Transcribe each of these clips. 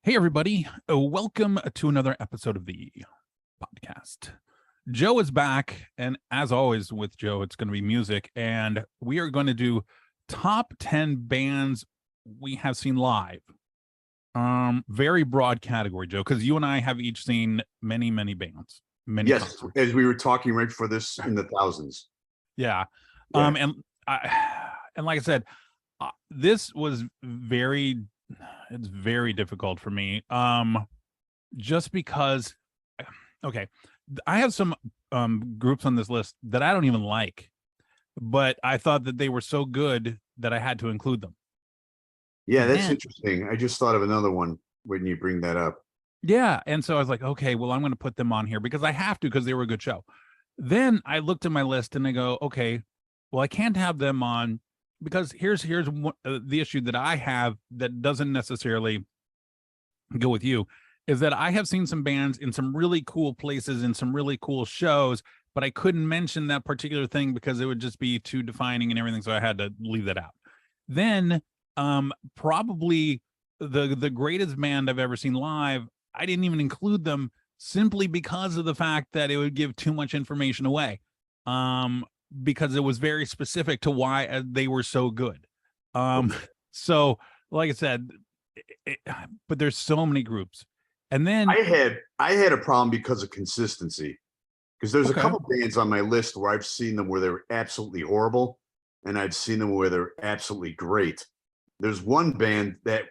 Hey, everybody. Welcome to another episode of the podcast. Joe is back. And as always with Joe, it's going to be music. And we are going to do top 10 bands we have seen live. Very broad category, Joe, because you and I have each seen many, many bands. Yes, concerts. as we were talking right before this, in the thousands. Yeah. Yeah. And like I said, this was it's very difficult for me. Just because, okay, I have some groups on this list that I don't even like, but I thought that they were so good that I had to include them. Yeah, that's interesting. I just thought of another one when you bring that up. Yeah, and so I was like, okay, well, I'm going to put them on here because I have to, because they were a good show. Then I looked at my list and I go, okay, well, I can't have them on because here's the issue that I have that doesn't necessarily go with you, is that I have seen some bands in some really cool places in some really cool shows, but I couldn't mention that particular thing because it would just be too defining and everything, so I had to leave that out. Then probably the greatest band I've ever seen live, I didn't even include them simply because of the fact that it would give too much information away. Because it was very specific to why they were so good. So like I said, but there's so many groups. And then I had a problem because of consistency, because there's a couple bands on my list where I've seen them where they were absolutely horrible, and I've seen them where they're absolutely great. There's one band that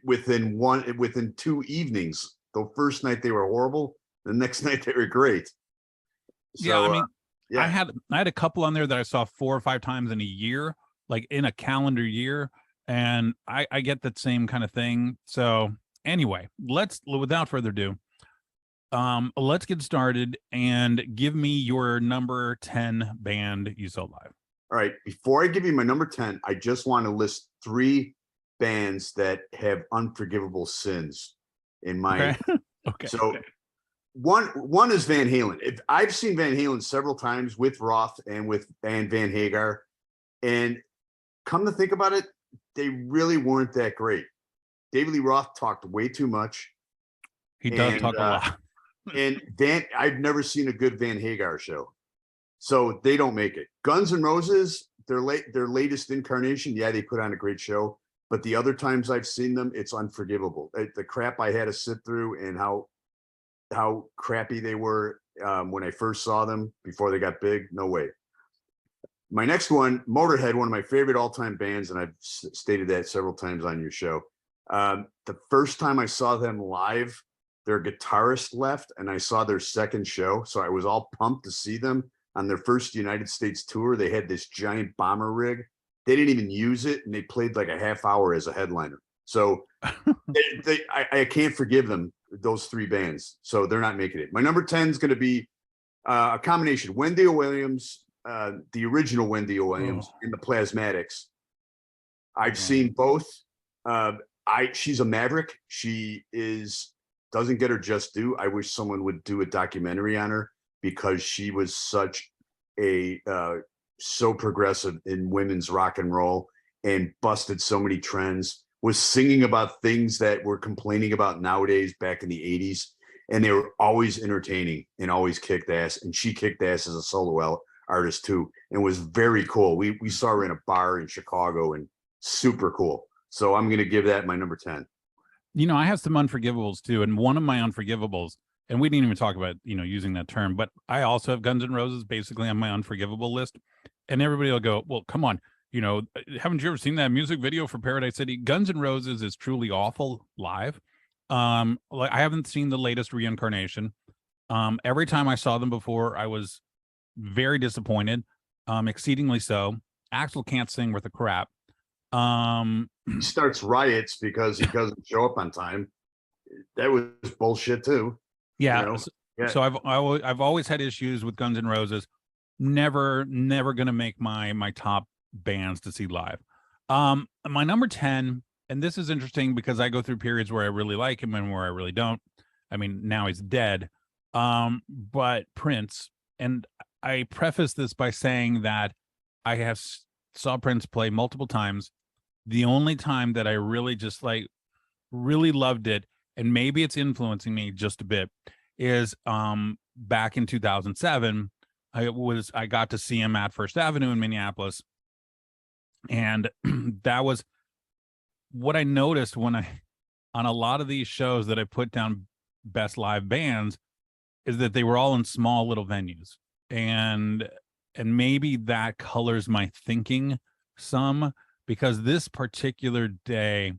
within 2 evenings, the first night they were horrible, the next night they were great. So, yeah, I mean, yeah. I had a couple on there that I saw 4 or 5 times in a year, like in a calendar year, and I get that same kind of thing. So anyway, without further ado, let's get started and give me your number 10 band you saw live. All right, before I give you my number 10, I just want to list 3 bands that have unforgivable sins in my Okay. So one is Van Halen. I've seen Van Halen several times with Roth and Van Hagar, and come to think about it, they really weren't that great. David Lee Roth talked way too much. He does talk a lot. And I've never seen a good Van Hagar show, so they don't make it. Guns N' Roses, their latest incarnation, yeah, they put on a great show, but the other times I've seen them, it's unforgivable. The crap I had to sit through and how crappy they were when I first saw them before they got big. No way. My next one, Motorhead, one of my favorite all-time bands, and I've stated that several times on your show. The first time I saw them live, their guitarist left, and I saw their second show, so I was all pumped to see them on their first United States tour. They had this giant bomber rig. They didn't even use it, and they played like a half hour as a headliner. So I can't forgive them, those 3 bands. So they're not making it. My number 10 is going to be a combination: Wendy Williams, the original Wendy Williams, and the Plasmatics. I've seen both. She's a maverick. She doesn't get her just due. I wish someone would do a documentary on her, because she was such so progressive in women's rock and roll and busted so many trends, was singing about things that we're complaining about nowadays back in the 80s. And they were always entertaining and always kicked ass. And she kicked ass as a solo artist too, and was very cool. We saw her in a bar in Chicago, and super cool. So I'm going to give that my number 10. You know, I have some unforgivables too. And one of my unforgivables, and we didn't even talk about, using that term, but I also have Guns N' Roses basically on my unforgivable list. And everybody will go, well, come on. Haven't you ever seen that music video for Paradise City? Guns N' Roses is truly awful live. Like, I haven't seen the latest reincarnation. Every time I saw them before, I was very disappointed, exceedingly so. Axl can't sing worth a crap. He starts riots because he doesn't show up on time. That was bullshit too. Yeah. So I've always had issues with Guns N' Roses. Never gonna make my top bands to see live. My number 10, and this is interesting because I go through periods where I really like him and where I really don't. I mean, now he's dead. But Prince, and I preface this by saying that I saw Prince play multiple times. The only time that I really just really loved it and maybe it's influencing me just a bit, is back in 2007, I got to see him at First Avenue in Minneapolis. And that was what I noticed when on a lot of these shows that I put down best live bands, is that they were all in small little venues. And maybe that colors my thinking some, because this particular day,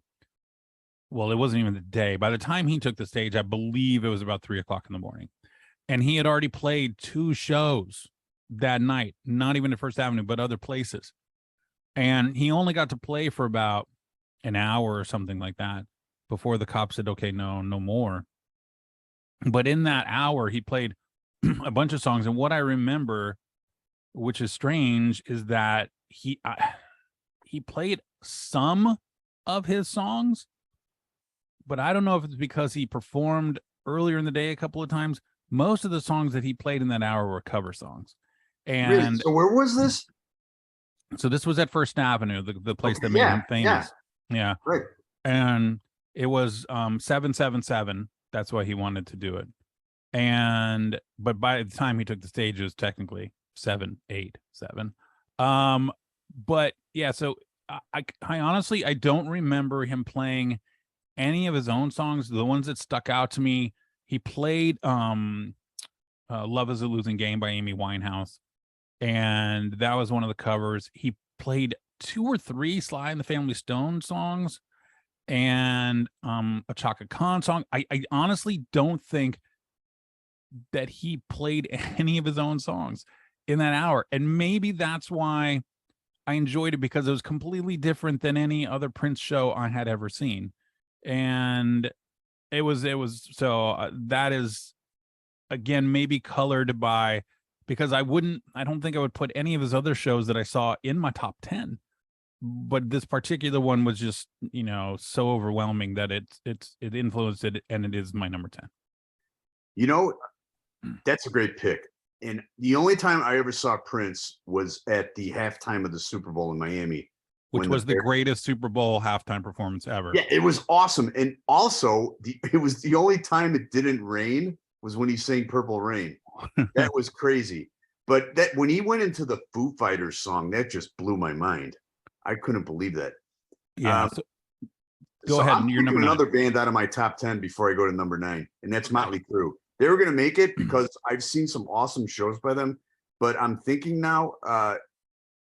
well, it wasn't even the day. By the time he took the stage, I believe it was about 3:00 in the morning. And he had already played 2 shows that night, not even at First Avenue, but other places. And he only got to play for about an hour or something like that before the cops said, okay, no more. But in that hour, he played a bunch of songs. And what I remember, which is strange, is that he played some of his songs, but I don't know if it's because he performed earlier in the day a couple of times. Most of the songs that he played in that hour were cover songs. Really? And So where was this? so this was at First Avenue, the place Okay, that made yeah, him famous. Yeah. Right. And it was 777. That's why he wanted to do it. And but by the time he took the stage, it was technically 787. But yeah, so I honestly, I don't remember him playing any of his own songs. The ones that stuck out to me, he played Love Is a Losing Game by Amy Winehouse, and that was one of the covers. He played 2 or 3 Sly and the Family Stone songs, and a Chaka Khan song. I honestly don't think that he played any of his own songs in that hour, and maybe that's why I enjoyed it, because it was completely different than any other Prince show I had ever seen. And it was so that is, again, maybe colored by, because I don't think I would put any of his other shows that I saw in my top 10, but this particular one was just, so overwhelming that it influenced it, and it is my number 10. That's a great pick. And the only time I ever saw Prince was at the halftime of the Super Bowl in Miami, Which was the greatest Super Bowl halftime performance ever. Yeah, it was awesome. And also, it was the only time it didn't rain was when he sang Purple Rain. That was crazy. But that when he went into the Foo Fighters song, that just blew my mind. I couldn't believe that. Yeah. Go ahead. I'm Your picking number 9. another band out of my top 10 before I go to number 9, and that's Motley Crue. They were going to make it because I've seen some awesome shows by them, but I'm thinking now,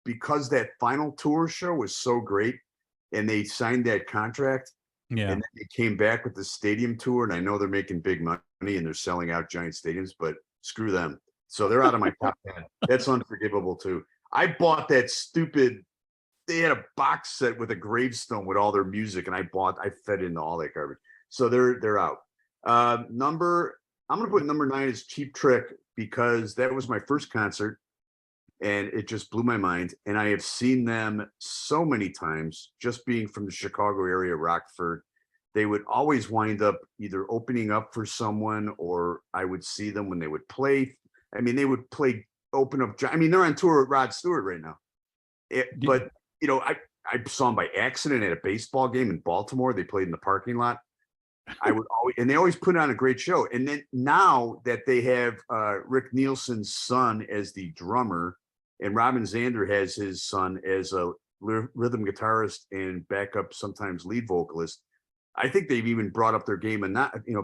because that final tour show was so great and they signed that contract, Yeah. and then they came back with the stadium tour, and I know they're making big money and they're selling out giant stadiums, but screw them. So they're out of my top 10. That's unforgivable too. I bought that stupid, they had a box set with a gravestone with all their music, and I fed into all that garbage. So they're out. I'm going to put number 9 as Cheap Trick, because that was my first concert and it just blew my mind. And I have seen them so many times, just being from the Chicago area, Rockford. They would always wind up either opening up for someone, or I would see them when they would play. I mean, they would open up. I mean, they're on tour with Rod Stewart right now. But, I saw them by accident at a baseball game in Baltimore. They played in the parking lot. And they always put on a great show. And then now that they have Rick Nielsen's son as the drummer, and Robin Zander has his son as a rhythm guitarist and backup, sometimes lead vocalist, I think they've even brought up their game and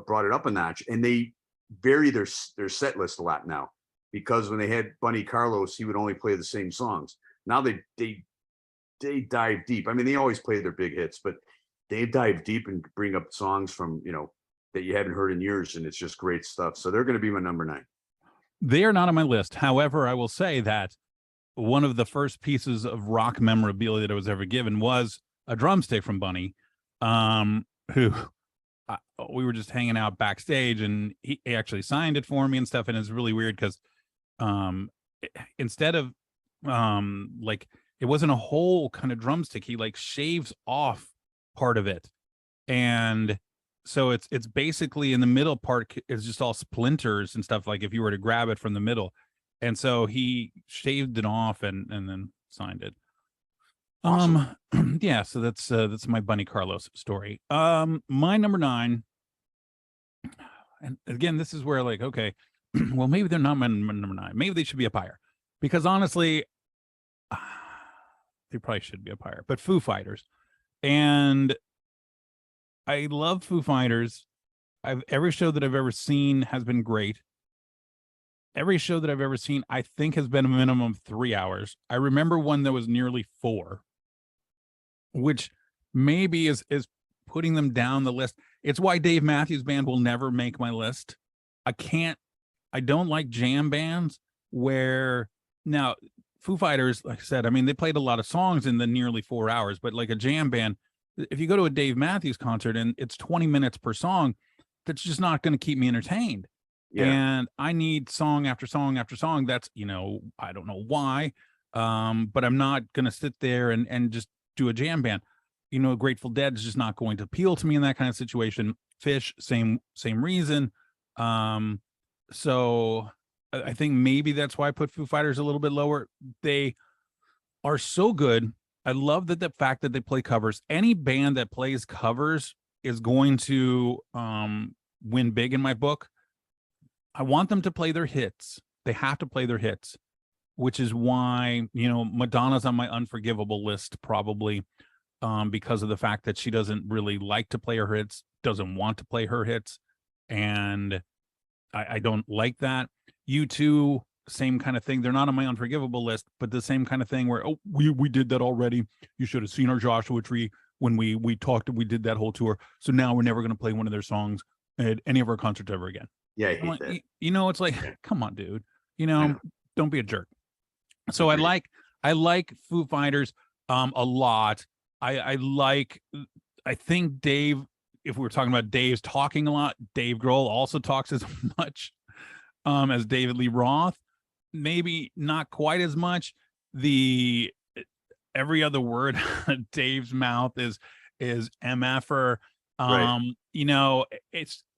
brought it up a notch. And they vary their set list a lot now, because when they had Bunny Carlos, he would only play the same songs. Now they dive deep. I mean, they always play their big hits, but they dive deep and bring up songs from, that you haven't heard in years, and it's just great stuff. So they're going to be my number 9. They are not on my list. However, I will say that one of the first pieces of rock memorabilia that I was ever given was a drumstick from Bunny, who we were just hanging out backstage, and he actually signed it for me and stuff. And it's really weird because instead of like, it wasn't a whole kind of drumstick, he like shaves off part of it, and so it's basically in the middle part is just all splinters and stuff, like if you were to grab it from the middle. And so he shaved it off and then signed it. Awesome. Yeah, so that's my Bunny Carlos story. My number 9 and again, this is where like, okay, well, maybe they're not my number 9. Maybe they should be up higher, because honestly, they probably should be up higher. But Foo Fighters, and I love Foo Fighters. Every show that I've ever seen has been great. Every show that I've ever seen, I think, has been a minimum of 3 hours. I remember one that was nearly 4, which maybe is putting them down the list. It's why Dave Matthews Band will never make my list. I don't like jam bands where now Foo Fighters, like I said, I mean, they played a lot of songs in the nearly 4 hours, but like a jam band, if you go to a Dave Matthews concert and it's 20 minutes per song, that's just not going to keep me entertained. Yeah. And I need song after song after song. That's, I don't know why. But I'm not going to sit there and just do a jam band. Grateful Dead is just not going to appeal to me in that kind of situation. Fish, same reason. So I think maybe that's why I put Foo Fighters a little bit lower. They are so good. I love the fact that they play covers. Any band that plays covers is going to win big in my book. I want them to play their hits. They have to play their hits, which is why, Madonna's on my unforgivable list, probably because of the fact that she doesn't really like to play her hits, doesn't want to play her hits. And I don't like that. U2, same kind of thing. They're not on my unforgivable list, but the same kind of thing where, we did that already. You should have seen our Joshua Tree when we talked, we did that whole tour. So now we're never going to play one of their songs at any of our concerts ever again. Yeah, I hate that. It's like, come on, dude. Don't be a jerk. So I like Foo Fighters a lot. I think Dave, if we were talking about Dave's talking a lot, Dave Grohl also talks as much as David Lee Roth. Maybe not quite as much. Every other word Dave's mouth is MFer. Right.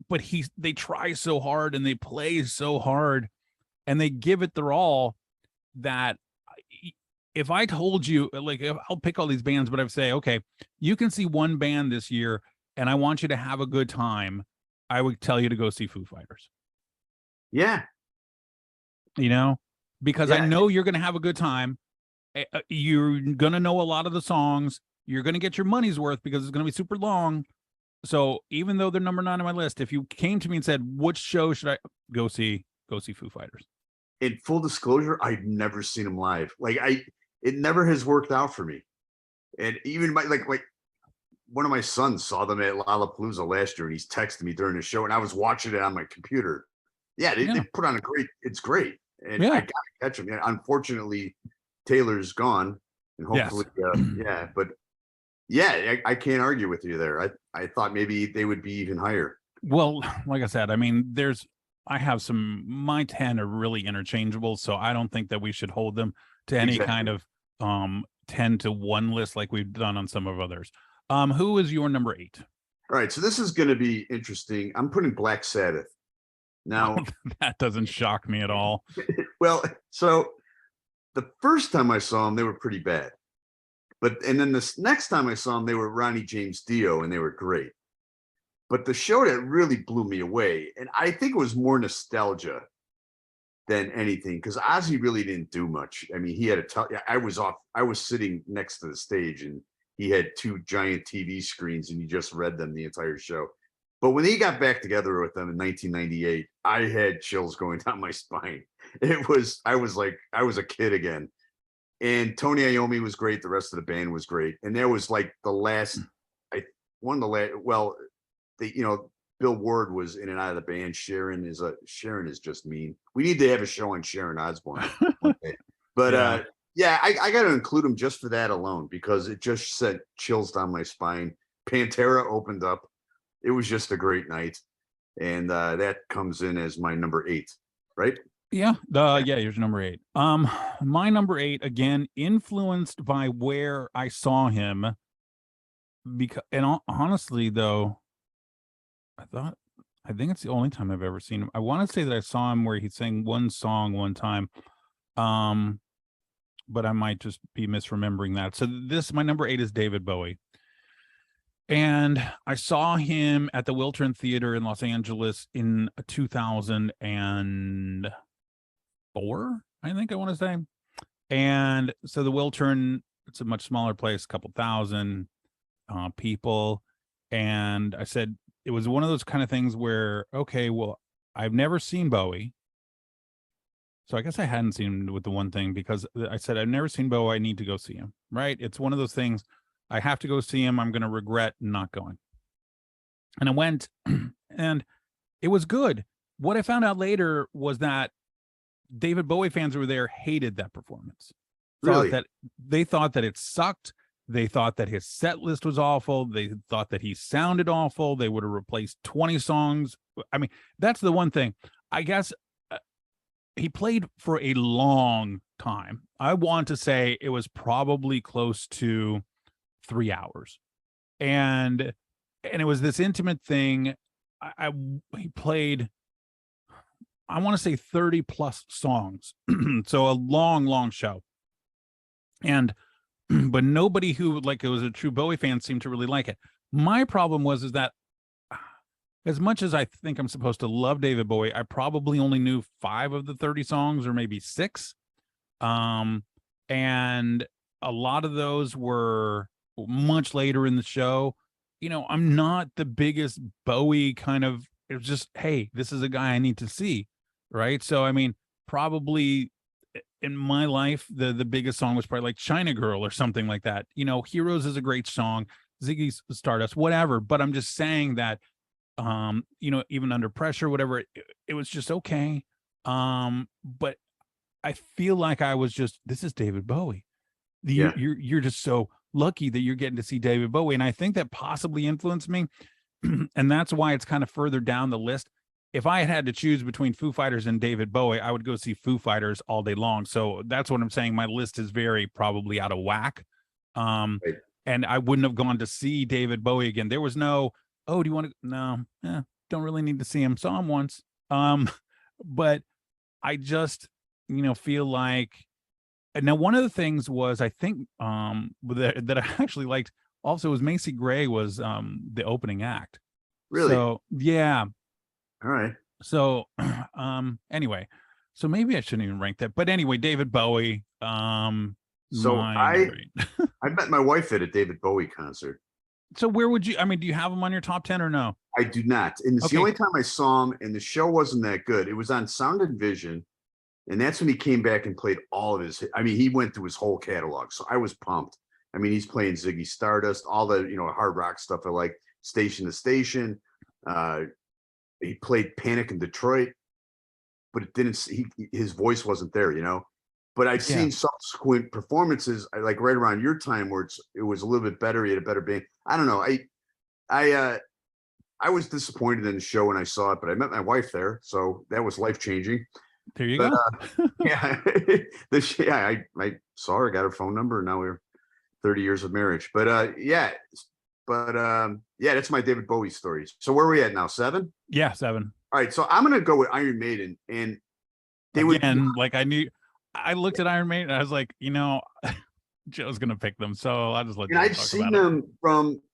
But they try so hard and they play so hard and they give it their all, that if I told you, like, I'll pick all these bands, but I'd say, okay, you can see one band this year and I want you to have a good time, I would tell you to go see Foo Fighters. Yeah. Because I know you're going to have a good time. You're going to know a lot of the songs. You're going to get your money's worth because it's going to be super long. So even though they're number 9 on my list, if you came to me and said, which show should I go see Foo Fighters? In full disclosure, I've never seen them live. Like it never has worked out for me. And even like one of my sons saw them at Lollapalooza last year and he's texting me during the show and I was watching it on my computer. Yeah, they put on it's great. And I gotta catch them. Yeah, unfortunately, Taylor's gone. And hopefully, but yeah, I can't argue with you there. I thought maybe they would be even higher. Well, like I said, I mean, I have my 10 are really interchangeable, so I don't think that we should hold them to any kind of 10 to 1 list like we've done on some of others. Who is your number 8? All right, so this is going to be interesting. I'm putting Black Sabbath. Now, that doesn't shock me at all. Well, so the first time I saw them, they were pretty bad. And then this next time I saw them, they were Ronnie James Dio, and they were great. But the show that really blew me away, and I think it was more nostalgia than anything, because Ozzy really didn't do much. I mean, he had I was sitting next to the stage, and he had 2 giant TV screens, and he just read them the entire show. But when he got back together with them in 1998, I had chills going down my spine. I was a kid again. And Tony Iommi was great. The rest of the band was great. And that was like the last, Bill Ward was in and out of the band. Sharon is just mean. We need to have a show on Sharon Osbourne one day. But I got to include him just for that alone, because it just sent chills down my spine. Pantera opened up. It was just a great night. And that comes in as my number 8, right? Yeah. Here's number 8. My number 8, again, influenced by where I saw him. Honestly, though, I think it's the only time I've ever seen him. I want to say that I saw him where he sang one song one time. But I might just be misremembering that. So my number 8 is David Bowie. And I saw him at the Wiltern Theater in Los Angeles in 2004, I think I want to say. And so the Wiltern, it's a much smaller place, a couple thousand people. And I said, it was one of those kind of things where, okay, well, I've never seen Bowie. So I guess I hadn't seen him with the one thing, because I said, I've never seen Bowie. I need to go see him. Right. It's one of those things. I have to go see him. I'm going to regret not going. And I went and it was good. What I found out later was that David Bowie fans who were there hated that performance. Really? They thought that it sucked. They thought that his set list was awful. They thought that he sounded awful. They would have replaced 20 songs. I mean, that's the one thing. I guess he played for a long time. I want to say it was probably close to 3 hours. And it was this intimate thing. He played, I want to say 30 plus songs. So a long show. And but nobody who like it was a true Bowie fan seemed to really like it. My problem is that as much as I think I'm supposed to love David Bowie, I probably only knew 5 of the 30 songs, or maybe 6. And a lot of those were much later in the show. You know, I'm not the biggest Bowie kind of, it was just, hey, this is a guy I need to see. Right. So, I mean, probably in my life, the biggest song was probably like China Girl or something like that. You know, Heroes is a great song, Ziggy Stardust, whatever. But I'm just saying that, you know, even Under Pressure, whatever, it was just okay. But I feel like I was just, this is David Bowie. You're just so lucky that you're getting to see David Bowie. And I think that possibly influenced me. And that's why it's kind of further down the list. If I had to choose between Foo Fighters and David Bowie, I would go see Foo Fighters all day long. So that's what I'm saying. My list is very probably out of whack. Right. And I wouldn't have gone to see David Bowie again. There was no, oh, do you want to? No, don't really need to see him. Saw him once. But I just, you know, feel like, now one of the things was, I think that I actually liked also was Macy Gray was the opening act. Really? So yeah. All right. So anyway, so maybe I shouldn't even rank that. But anyway, David Bowie. So I met my wife at a David Bowie concert. So where would you, I mean, do you have him on your top 10 or no? I do not. And it's the only time I saw him, and the show wasn't that good. It was on Sound and Vision. And that's when he came back and played all of his, I mean, he went through his whole catalog. So I was pumped. I mean, he's playing Ziggy Stardust, all the, you know, hard rock stuff I like, Station to Station. He played Panic in Detroit, but it didn't, his voice wasn't there, you know. But I've seen subsequent performances, like right around your time, where it was a little bit better. He had a better band. I don't know. I was disappointed in the show when I saw it, but I met my wife there, so that was life changing. There you go. Yeah, I saw her, got her phone number, and now we're 30 years of marriage. But yeah, that's my David Bowie story. So where are we at now? 7? Yeah, 7. All right, so I'm gonna go with Iron Maiden, and they I looked at Iron Maiden and I was like, you know, Joe's gonna pick them, so I just let. And I've seen them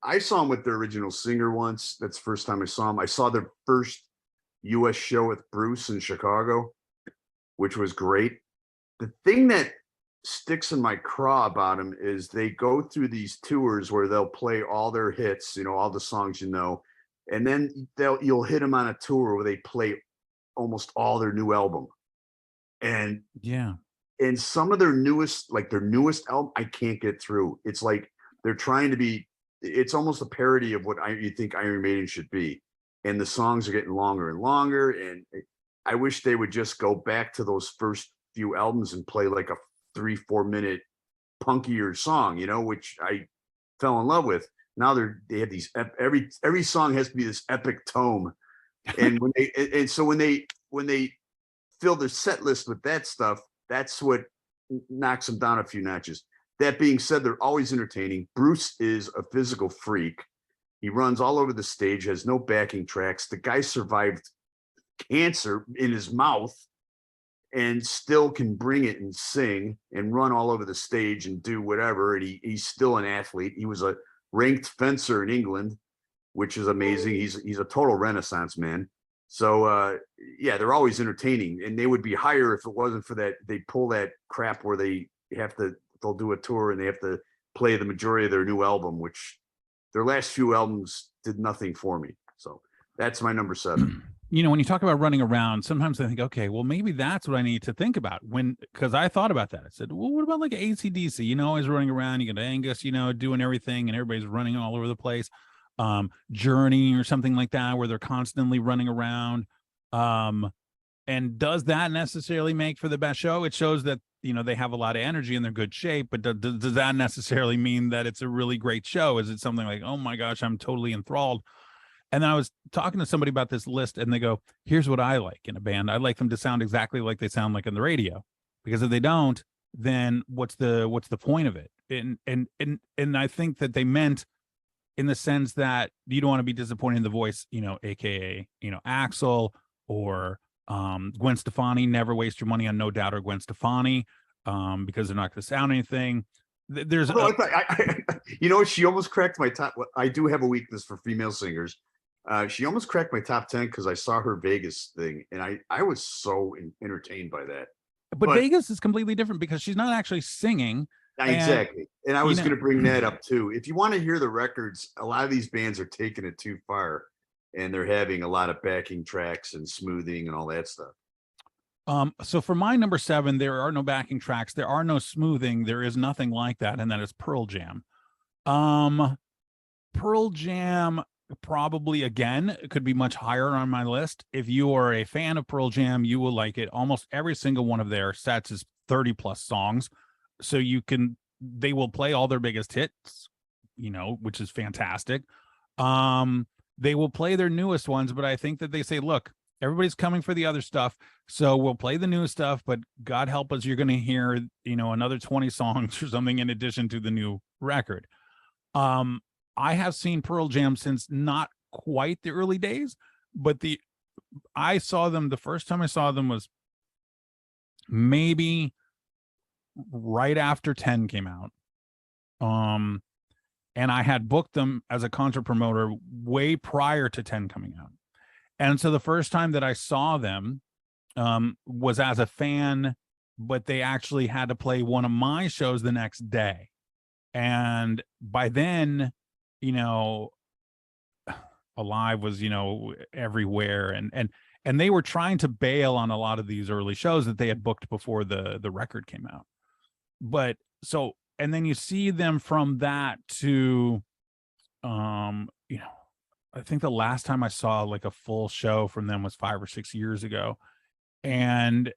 I saw them with their original singer once. That's the first time I saw them. I saw their first U.S. show with Bruce in Chicago, which was great. The thing that sticks in my craw about them is they go through these tours where they'll play all their hits, you know, all the songs, you know, and then you'll hit them on a tour where they play almost all their new album. And and some of their newest album, I can't get through. It's like they're trying to be, it's almost a parody of what you think Iron Maiden should be. And the songs are getting longer and longer. And I wish they would just go back to those first few albums and play like a 3-4 minute punkier song, you know, which I fell in love with. Now they have these, every song has to be this epic tome. And when they fill their set list with that stuff, that's what knocks them down a few notches. That being said, they're always entertaining. Bruce is a physical freak. He runs all over the stage, has no backing tracks. The guy survived cancer in his mouth and still can bring it and sing and run all over the stage and do whatever. And he's still an athlete. He was a ranked fencer in England, which is amazing. He's a total Renaissance man. So yeah, they're always entertaining, and they would be higher if it wasn't for that. They pull that crap where they'll do a tour and they have to play the majority of their new album, which their last few albums did nothing for me. So that's my number 7. You know, when you talk about running around, sometimes I think, okay, well, maybe that's what I need to think about because I thought about that. I said, well, what about like AC/DC? You know, always running around, you got Angus, you know, doing everything and everybody's running all over the place. Journey or something like that, where they're constantly running around. And does that necessarily make for the best show? It shows that, you know, they have a lot of energy and they're good shape, but does that necessarily mean that it's a really great show? Is it something like, oh my gosh, I'm totally enthralled? And then I was talking to somebody about this list and they go, here's what I like in a band. I like them to sound exactly like they sound like on the radio, because if they don't, then what's the point of it? And I think that they meant in the sense that you don't want to be disappointed in the voice, you know, AKA, you know, Axl or Gwen Stefani. Never waste your money on No Doubt or Gwen Stefani because they're not going to sound anything. There's you know, she almost cracked my top. I do have a weakness for female singers. She almost cracked my top 10 because I saw her Vegas thing, and I was so entertained by that. But Vegas is completely different because she's not actually singing. Exactly. And I was going to bring that up too. If you want to hear the records, a lot of these bands are taking it too far, and they're having a lot of backing tracks and smoothing and all that stuff. So for my number 7, there are no backing tracks, there are no smoothing, there is nothing like that, and that is Pearl Jam. Pearl Jam probably again could be much higher on my list. If you are a fan of Pearl Jam, you will like it. Almost every single one of their sets is 30 plus songs, so they will play all their biggest hits, you know, which is fantastic. They will play their newest ones, but I think that they say, look, everybody's coming for the other stuff, so we'll play the new stuff, but God help us, you're going to hear, you know, another 20 songs or something in addition to the new record. I have seen Pearl Jam since not quite the early days, but I saw them, the first time I saw them was maybe right after 10 came out. And I had booked them as a concert promoter way prior to 10 coming out. And so the first time that I saw them was as a fan, but they actually had to play one of my shows the next day. And by then, you know, Alive was, you know, everywhere. And they were trying to bail on a lot of these early shows that they had booked before the record came out. But so, and then you see them from that to, you know, I think the last time I saw like a full show from them was 5 or 6 years ago. And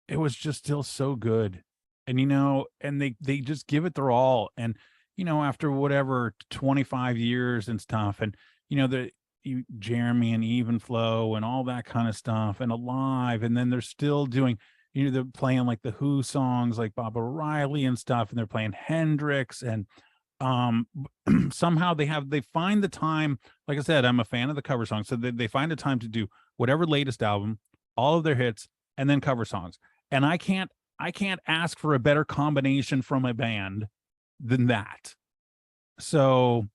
it was just still so good. And, you know, and they just give it their all. And, you know, after whatever 25 years and stuff, and, you know, Jeremy and Even Flow and all that kind of stuff and Alive. And then they're still doing, you know, they're playing like the Who songs like Bob O'Reilly and stuff. And they're playing Hendrix, and somehow they find the time. Like I said, I'm a fan of the cover songs, so they find the time to do whatever latest album, all of their hits, and then cover songs. And I can't ask for a better combination from a band than that. So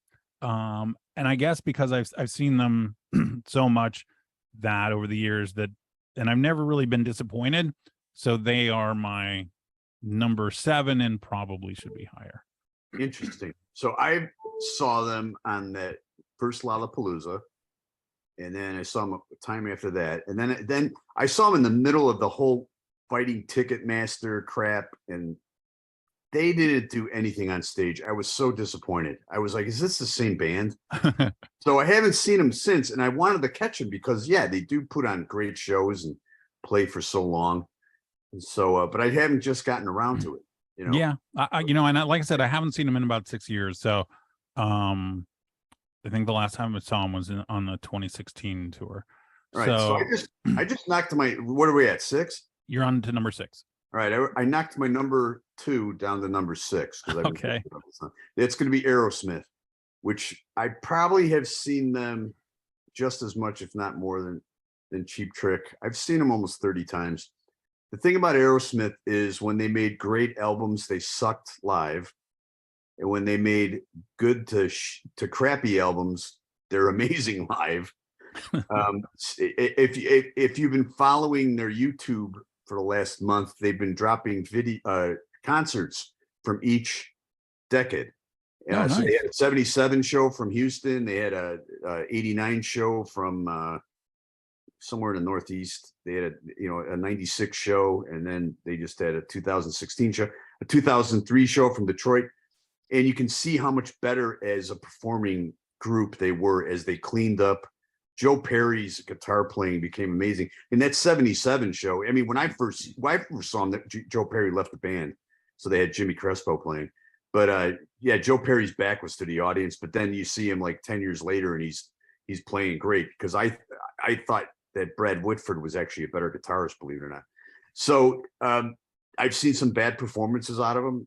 and I guess because I've seen them so much that over the years that, and I've never really been disappointed, so they are my number 7 and probably should be higher. Interesting. So I saw them on that first Lollapalooza, and then I saw them time after that, and then I saw them in the middle of the whole fighting Ticketmaster crap, and they didn't do anything on stage. I was so disappointed. I was like, is this the same band? So I haven't seen them since, and I wanted to catch them because, yeah, they do put on great shows and play for so long. And so, but I haven't just gotten around to it. You know? Yeah, you know, and like I said, I haven't seen them in about 6 years. So, I think the last time I saw them was on the 2016 tour. All right, so I just knocked my. What are we at, 6? You're on to number 6. All right, I knocked my number 2 down to number 6 because okay, it's going to be Aerosmith, which I probably have seen them just as much, if not more, than Cheap Trick. I've seen them almost 30 times. The thing about Aerosmith is when they made great albums, they sucked live. And when they made good to crappy albums, they're amazing live. If you've been following their YouTube for the last month, they've been dropping concerts from each decade. Oh, So they nice. had a 77 show from Houston. They had a 89 show from somewhere in the Northeast. They had a 96 show, and then they just had a 2016 show, a 2003 show from Detroit. And you can see how much better as a performing group they were as they cleaned up. Joe Perry's guitar playing became amazing. In that 77 show, I mean, when I first saw him, that Joe Perry left the band. So they had Jimmy Crespo playing. But yeah, Joe Perry's back was to the audience. But then you see him like 10 years later and he's playing great, because I thought that Brad Whitford was actually a better guitarist, believe it or not. So I've seen some bad performances out of him.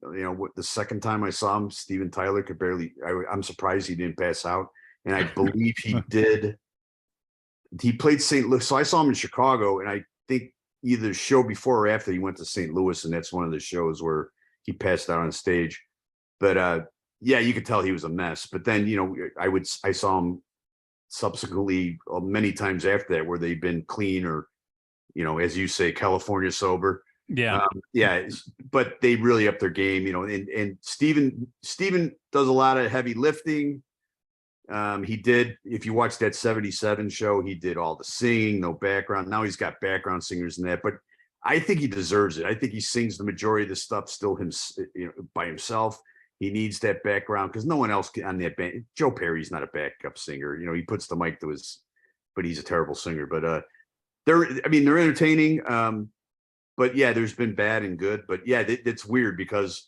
The second time I saw him, Steven Tyler could barely, I'm surprised he didn't pass out. And I believe he did. He played St. Louis. So I saw him in Chicago, and I think either the show before or after he went to St. Louis. And that's one of the shows where he passed out on stage. But yeah, you could tell he was a mess. But then, I saw him subsequently many times after that where they've been clean, or, as you say, California sober. Yeah. Yeah, but they really upped their game, and Steven does a lot of heavy lifting. He did, if you watch that 77 show, he did all the singing, no background. Now he's got background singers in that, but I think he deserves it. I think he sings the majority of the stuff still by himself. He needs that background because no one else on that band. Joe Perry's not a backup singer. He puts the mic to his, but he's a terrible singer. But they're entertaining. But yeah, there's been bad and good. But yeah, it's weird because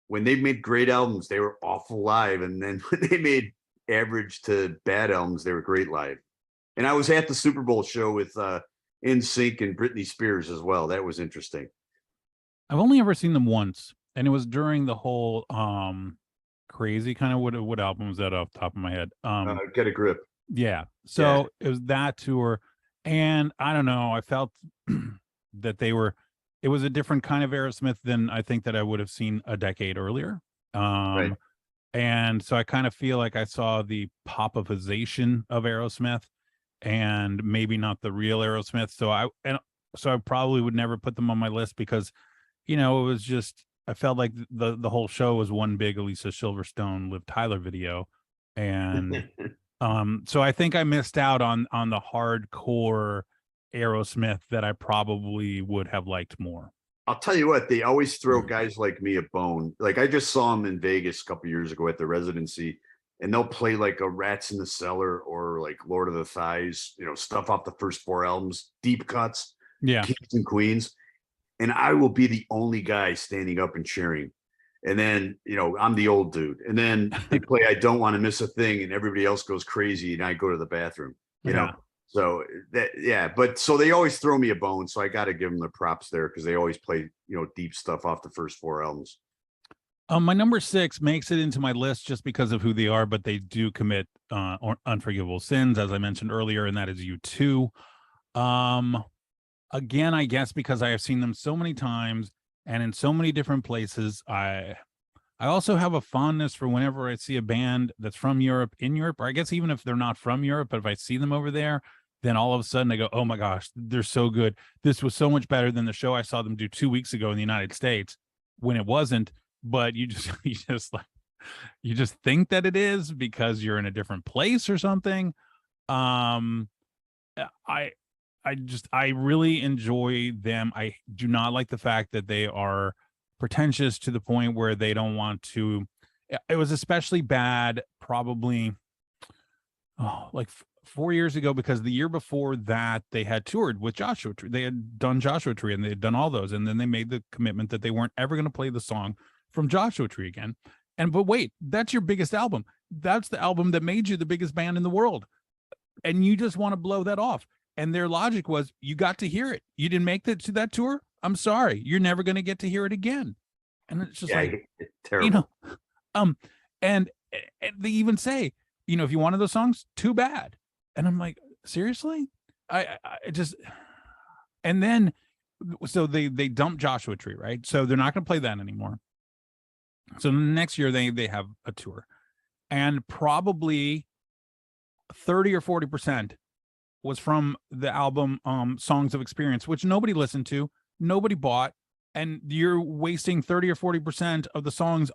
when they made great albums, they were awful live, and then when they made average to bad albums, they were great live. And I was at the Super Bowl show with NSYNC and Britney Spears as well. That was interesting. I've only ever seen them once, and it was during the whole crazy kind of what album was that off the top of my head? Get a Grip. Yeah. So it was that tour, and I don't know, I felt that it was a different kind of Aerosmith than I think that I would have seen a decade earlier. Right. And so I kind of feel like I saw the popization of Aerosmith and maybe not the real Aerosmith. So I probably would never put them on my list because, it was just, I felt like the whole show was one big Alicia Silverstone, Liv Tyler video. And so I think I missed out on the hardcore Aerosmith that I probably would have liked more. I'll tell you what, they always throw guys like me a bone. Like I just saw them in Vegas a couple years ago at the residency, and they'll play like a Rats in the Cellar or like Lord of the Thighs, stuff off the first 4 albums, deep cuts, Yeah. Kings and Queens. And I will be the only guy standing up and cheering. And then, I'm the old dude. And then they play I Don't Want to Miss a Thing, and everybody else goes crazy, and I go to the bathroom, know. So but so they always throw me a bone. So I got to give them the props there because they always play, deep stuff off the first 4 albums. My number 6 makes it into my list just because of who they are, but they do commit unforgivable sins, as I mentioned earlier, and that is U2. Again, I guess because I have seen them so many times and in so many different places, I also have a fondness for whenever I see a band that's from Europe in Europe, or I guess even if they're not from Europe, but if I see them over there, then all of a sudden I go, oh my gosh, they're so good. This was so much better than the show I saw them do 2 weeks ago in the United States when it wasn't. But you just think that it is because you're in a different place or something. I really enjoy them. I do not like the fact that they are pretentious to the point where they don't want to. It was especially bad probably like 4 years ago, because the year before that they had toured with Joshua Tree. They had done Joshua Tree and they had done all those, and then they made the commitment that they weren't ever going to play the song from Joshua Tree again. But wait, that's your biggest album. That's the album that made you the biggest band in the world, and you just want to blow that off. And their logic was, you got to hear it. You didn't make it to that tour. I'm sorry, you're never going to get to hear it again. And it's just it's terrible. And they even say, if you wanted those songs, too bad. And I'm like, seriously? I just, and then, so they dumped Joshua Tree, right? So they're not going to play that anymore. So next year they have a tour, and probably 30 or 40% was from the album Songs of Experience, which nobody listened to, nobody bought, and you're wasting 30 or 40% of the songs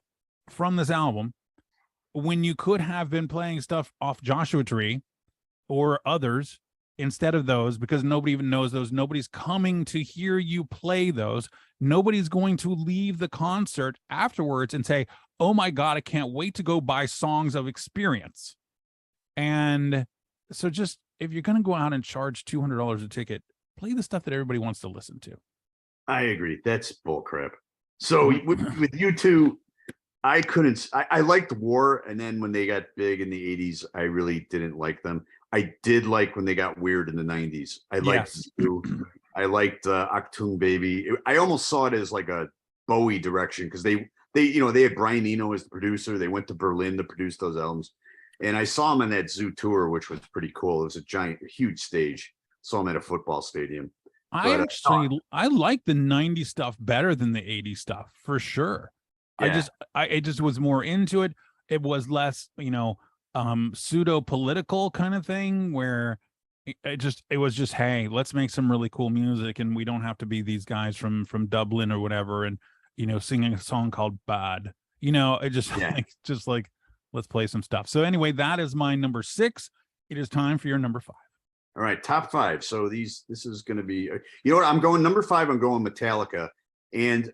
from this album when you could have been playing stuff off Joshua Tree or others instead of those, because nobody even knows those. Nobody's coming to hear you play those. Nobody's going to leave the concert afterwards and say, oh my God, I can't wait to go buy Songs of Experience. And so just, if you're going to go out and charge $200 a ticket, play the stuff that everybody wants to listen to. I agree. That's bullcrap. So with you two, I couldn't. I liked War, and then when they got big in the '80s, I really didn't like them. I did like when they got weird in the '90s. I liked Zoo. I liked Achtung Baby. I almost saw it as like a Bowie direction, because they had Brian Eno as the producer. They went to Berlin to produce those albums, and I saw them on that Zoo tour, which was pretty cool. It was a huge stage. Saw them at a football stadium. I like the '90s stuff better than the '80s stuff for sure. Yeah. I just was more into it. It was less, pseudo political kind of thing, where it was just, hey, let's make some really cool music, and we don't have to be these guys from Dublin or whatever, and singing a song called Bad. It just like let's play some stuff. So anyway, that is my number 6. It is time for your number 5. All right, top 5. So this is going to be, what, I'm going number 5. I'm going Metallica, and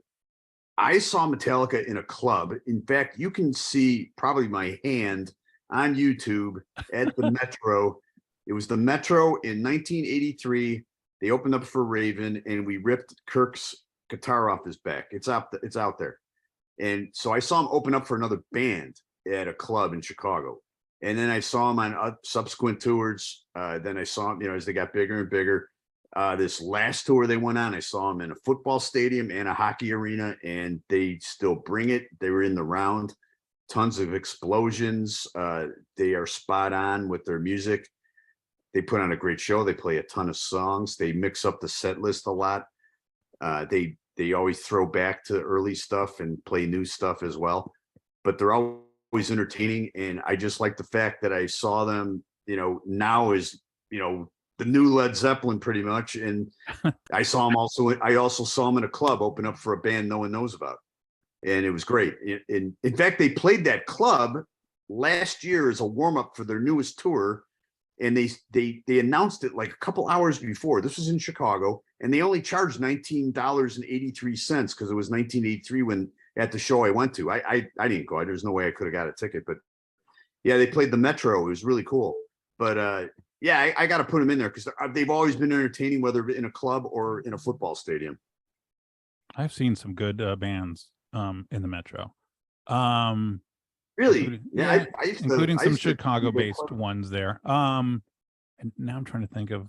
I saw Metallica in a club. In fact, you can see probably my hand on YouTube at the Metro. It was the Metro in 1983. They opened up for Raven, and we ripped Kirk's guitar off his back. It's out there. And so I saw him open up for another band at a club in Chicago. And then I saw him on subsequent tours. Then I saw him, as they got bigger and bigger. This last tour they went on, I saw them in a football stadium and a hockey arena, and they still bring it. They were in the round, tons of explosions. They are spot on with their music. They put on a great show. They play a ton of songs. They mix up the set list a lot. They always throw back to early stuff and play new stuff as well. But they're always entertaining, and I just like the fact that I saw them, now is, the new Led Zeppelin pretty much. And I also saw them in a club open up for a band no one knows about. And it was great. In fact, they played that club last year as a warm-up for their newest tour. And they announced it like a couple hours before. This was in Chicago, and they only charged $19.83 because it was 1983 when at the show I went to. I didn't go. There's no way I could have got a ticket, but yeah, they played the Metro. It was really cool. But yeah, I got to put them in there because they've always been entertaining, whether in a club or in a football stadium. I've seen some good bands in the Metro. Really? Yeah, including some Chicago-based ones there. And now I'm trying to think of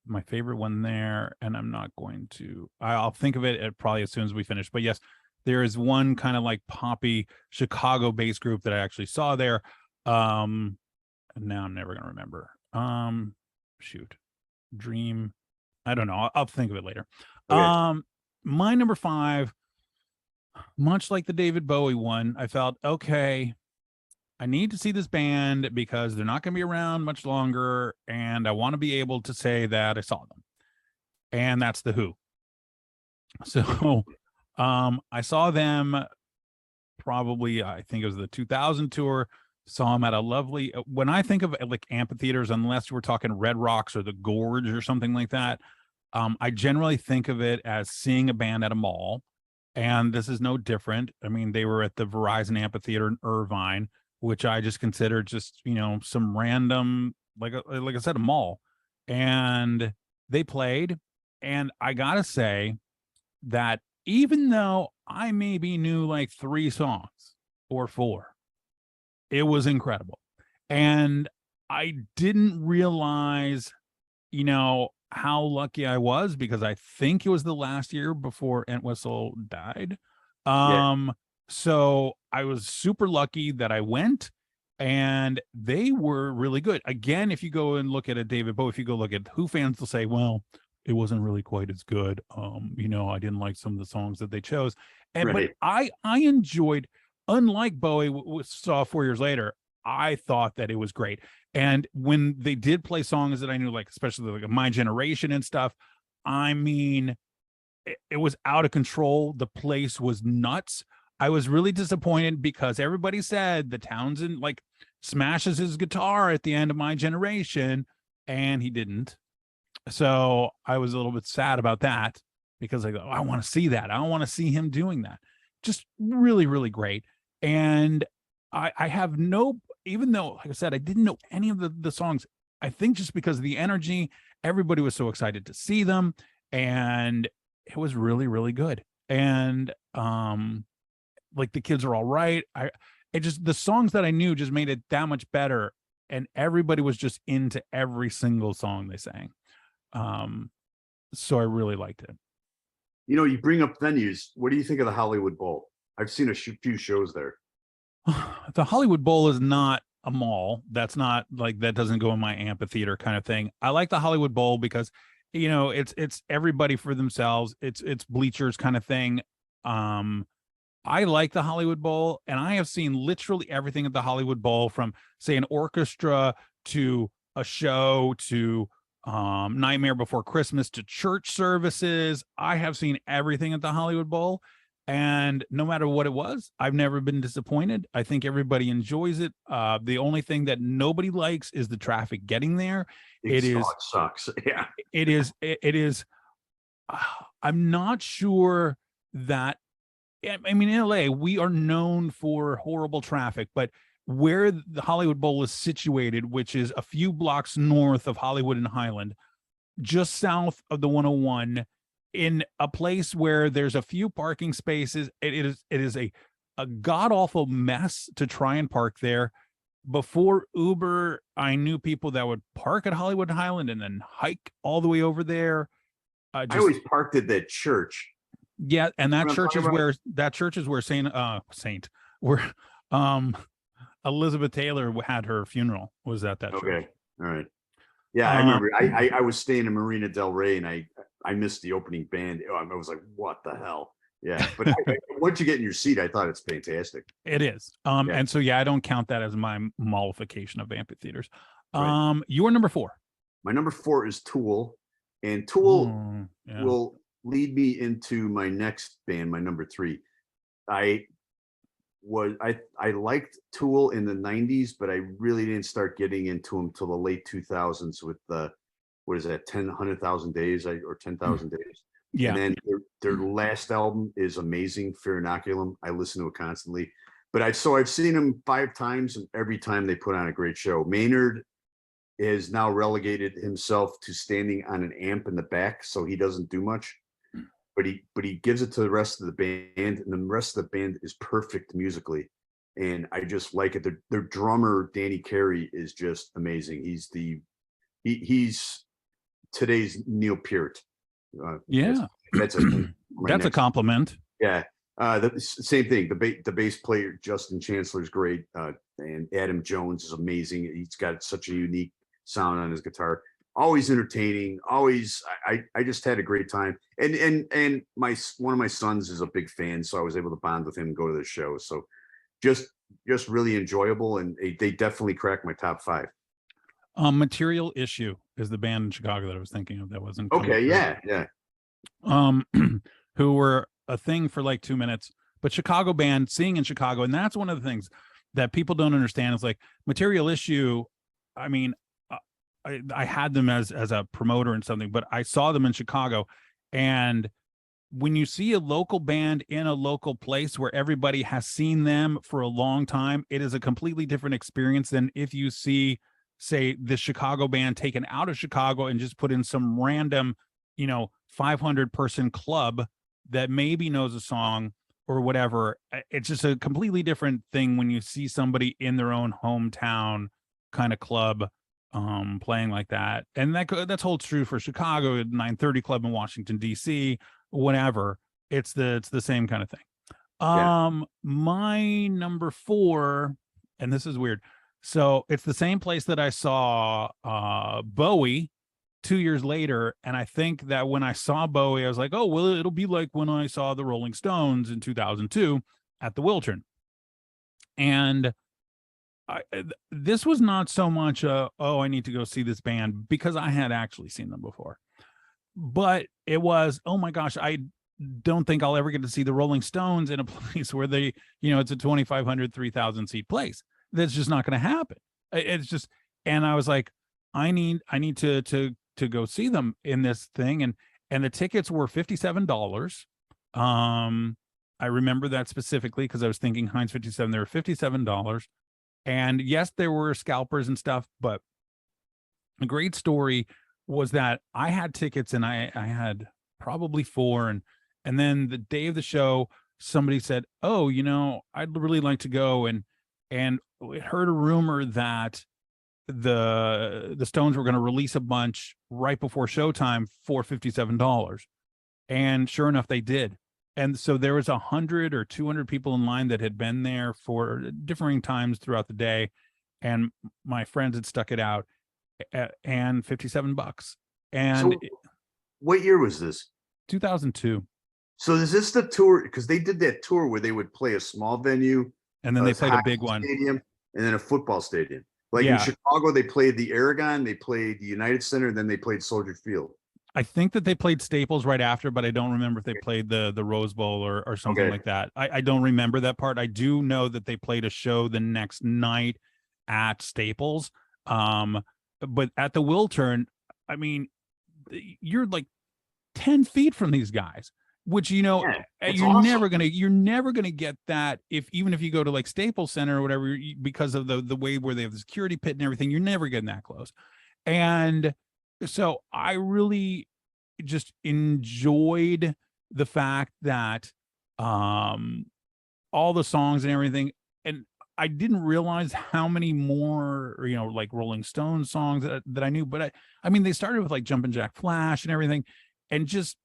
my favorite one there, and I'm not going to. I'll think of it probably as soon as we finish. But yes, there is one kind of like poppy Chicago-based group that I actually saw there. And now I'm never gonna remember. Dream. I don't know. I'll think of it later. Okay. My number 5, much like the David Bowie one, I felt, okay, I need to see this band because they're not going to be around much longer, and I want to be able to say that I saw them. And that's The Who. So I saw them probably, I think it was the 2000 tour. Saw them at a lovely, when I think of like amphitheaters, unless we're talking Red Rocks or the Gorge or something like that, I generally think of it as seeing a band at a mall. And this is no different. I mean, they were at the Verizon Amphitheater in Irvine, which I just consider just, some random, like I said, a mall. And they played. And I gotta say that even though I maybe knew like 3 songs or 4, it was incredible. And I didn't realize, how lucky I was, because I think it was the last year before Entwistle died. So I was super lucky that I went, and they were really good. Again, if you go and look at a David Bowie, if you go look at Who fans, will say, well, it wasn't really quite as good. I didn't like some of the songs that they chose. And right. But I enjoyed, unlike Bowie saw 4 years later, I thought that it was great. And when they did play songs that I knew, like especially like My Generation and stuff, I mean, it was out of control. The place was nuts. I was really disappointed because everybody said the Townsend like smashes his guitar at the end of My Generation, and he didn't. So I was a little bit sad about that because I go, I want to see that. I don't want to see him doing that. Just really, really great. And I have no, even though, like I said, I didn't know any of the songs. I think just because of the energy, everybody was so excited to see them, and it was really, really good. And like the kids are all right. It just, the songs that I knew just made it that much better, and everybody was just into every single song they sang. So I really liked it. You know, you bring up venues. What do you think of the Hollywood Bowl? I've seen a few shows there. The Hollywood Bowl is not a mall. That's not like, that doesn't go in my amphitheater kind of thing. I like the Hollywood Bowl because, you know, it's everybody for themselves. It's bleachers kind of thing. I like the Hollywood Bowl, and I have seen literally everything at the Hollywood Bowl, from say an orchestra to a show to Nightmare Before Christmas to church services. I have seen everything at the Hollywood Bowl, and no matter what it was, I've never been disappointed. I think everybody enjoys it. The only thing that nobody likes is the traffic getting there. It sucks. Yeah. It is. I'm not sure that, I mean, in LA, we are known for horrible traffic, but where the Hollywood Bowl is situated, which is a few blocks north of Hollywood and Highland, just south of the 101, in a place where there's a few parking spaces, it is a god awful mess to try and park there. Before Uber, I knew people that would park at Hollywood and Highland and then hike all the way over there. I always parked at that church. Yeah, and that church is where Saint where Elizabeth Taylor had her funeral, was at that church. Okay. All right. Yeah, I remember. I was staying in Marina Del Rey, and I missed the opening band. I was like, what the hell? Yeah. But once you get in your seat, I thought it's fantastic. It is. And so I don't count that as my mollification of amphitheaters. Right. Your number 4. My number 4 is Tool, and Tool will lead me into my next band, my number 3. I liked Tool in the 90s, but I really didn't start getting into them till the late 2000s with the, what is that, 100,000 Days or 10,000 Days. Yeah. And then their last album is amazing, Fear Inoculum. I listen to it constantly. But I've seen them 5 times, and every time they put on a great show. Maynard is now relegated himself to standing on an amp in the back, so he doesn't do much. But he gives it to the rest of the band, and the rest of the band is perfect musically, and I just like it. Their drummer Danny Carey is just amazing. He's today's Neil Peart. That's a compliment. Yeah, the same thing. The bass player Justin Chancellor is great, and Adam Jones is amazing. He's got such a unique sound on his guitar. Always entertaining. Always, I just had a great time. And one of my sons is a big fan, so I was able to bond with him and go to the show. So just really enjoyable, and they definitely cracked my top 5. Material Issue is the band in Chicago that I was thinking of that wasn't okay. Yeah. Who were a thing for like 2 minutes, but Chicago band, seeing in Chicago, and that's one of the things that people don't understand is like Material Issue. I mean, I had them as a promoter and something, but I saw them in Chicago, and when you see a local band in a local place where everybody has seen them for a long time, it is a completely different experience than if you see, say, the Chicago band taken out of Chicago and just put in some random, 500-person club that maybe knows a song or whatever. It's just a completely different thing when you see somebody in their own hometown kind of club playing like that. And that holds true for Chicago, 930 Club in Washington, D.C., whatever. It's the same kind of thing. My number 4, and this is weird. So it's the same place that I saw Bowie 2 years later. And I think that when I saw Bowie, I was like, oh, well, it'll be like when I saw the Rolling Stones in 2002 at the Wiltern. And this was not so much oh, I need to go see this band, because I had actually seen them before, but it was, oh my gosh, I don't think I'll ever get to see the Rolling Stones in a place where they, it's a 2,500, 3,000 seat place. That's just not going to happen. It's just, and I was like, I need to go see them in this thing. And the tickets were $57. I remember that specifically because I was thinking Heinz 57, they were $57. And yes, there were scalpers and stuff, but a great story was that I had tickets, and I had probably four. And then the day of the show, somebody said, oh, I'd really like to go. And heard a rumor that the Stones were going to release a bunch right before showtime for $57. And sure enough, they did. And so there was 100 or 200 people in line that had been there for differing times throughout the day. And my friends had stuck it out, and $57. And So what year was this? 2002. So is this the tour? Because they did that tour where they would play a small venue, And then they played a big hockey one. stadium, and then a football stadium. Like in Yeah. Chicago, they played the Aragon, they played the United Center, and then they played Soldier Field. I think that they played Staples right after, but I don't remember if they played the Rose Bowl or something Okay. like that. I don't remember that part. I do know that they played a show the next night at Staples. But at the Wiltern, I mean, you're like 10 feet from these guys, which, Yeah, it's you're awesome. never gonna get that even if you go to like Staples Center or whatever, because of the way where they have the security pit and everything, you're never getting that close. And so I really just enjoyed the fact that all the songs and everything, and I didn't realize how many more, like Rolling Stones songs that I knew. But I mean, they started with like Jumpin' Jack Flash and everything, and just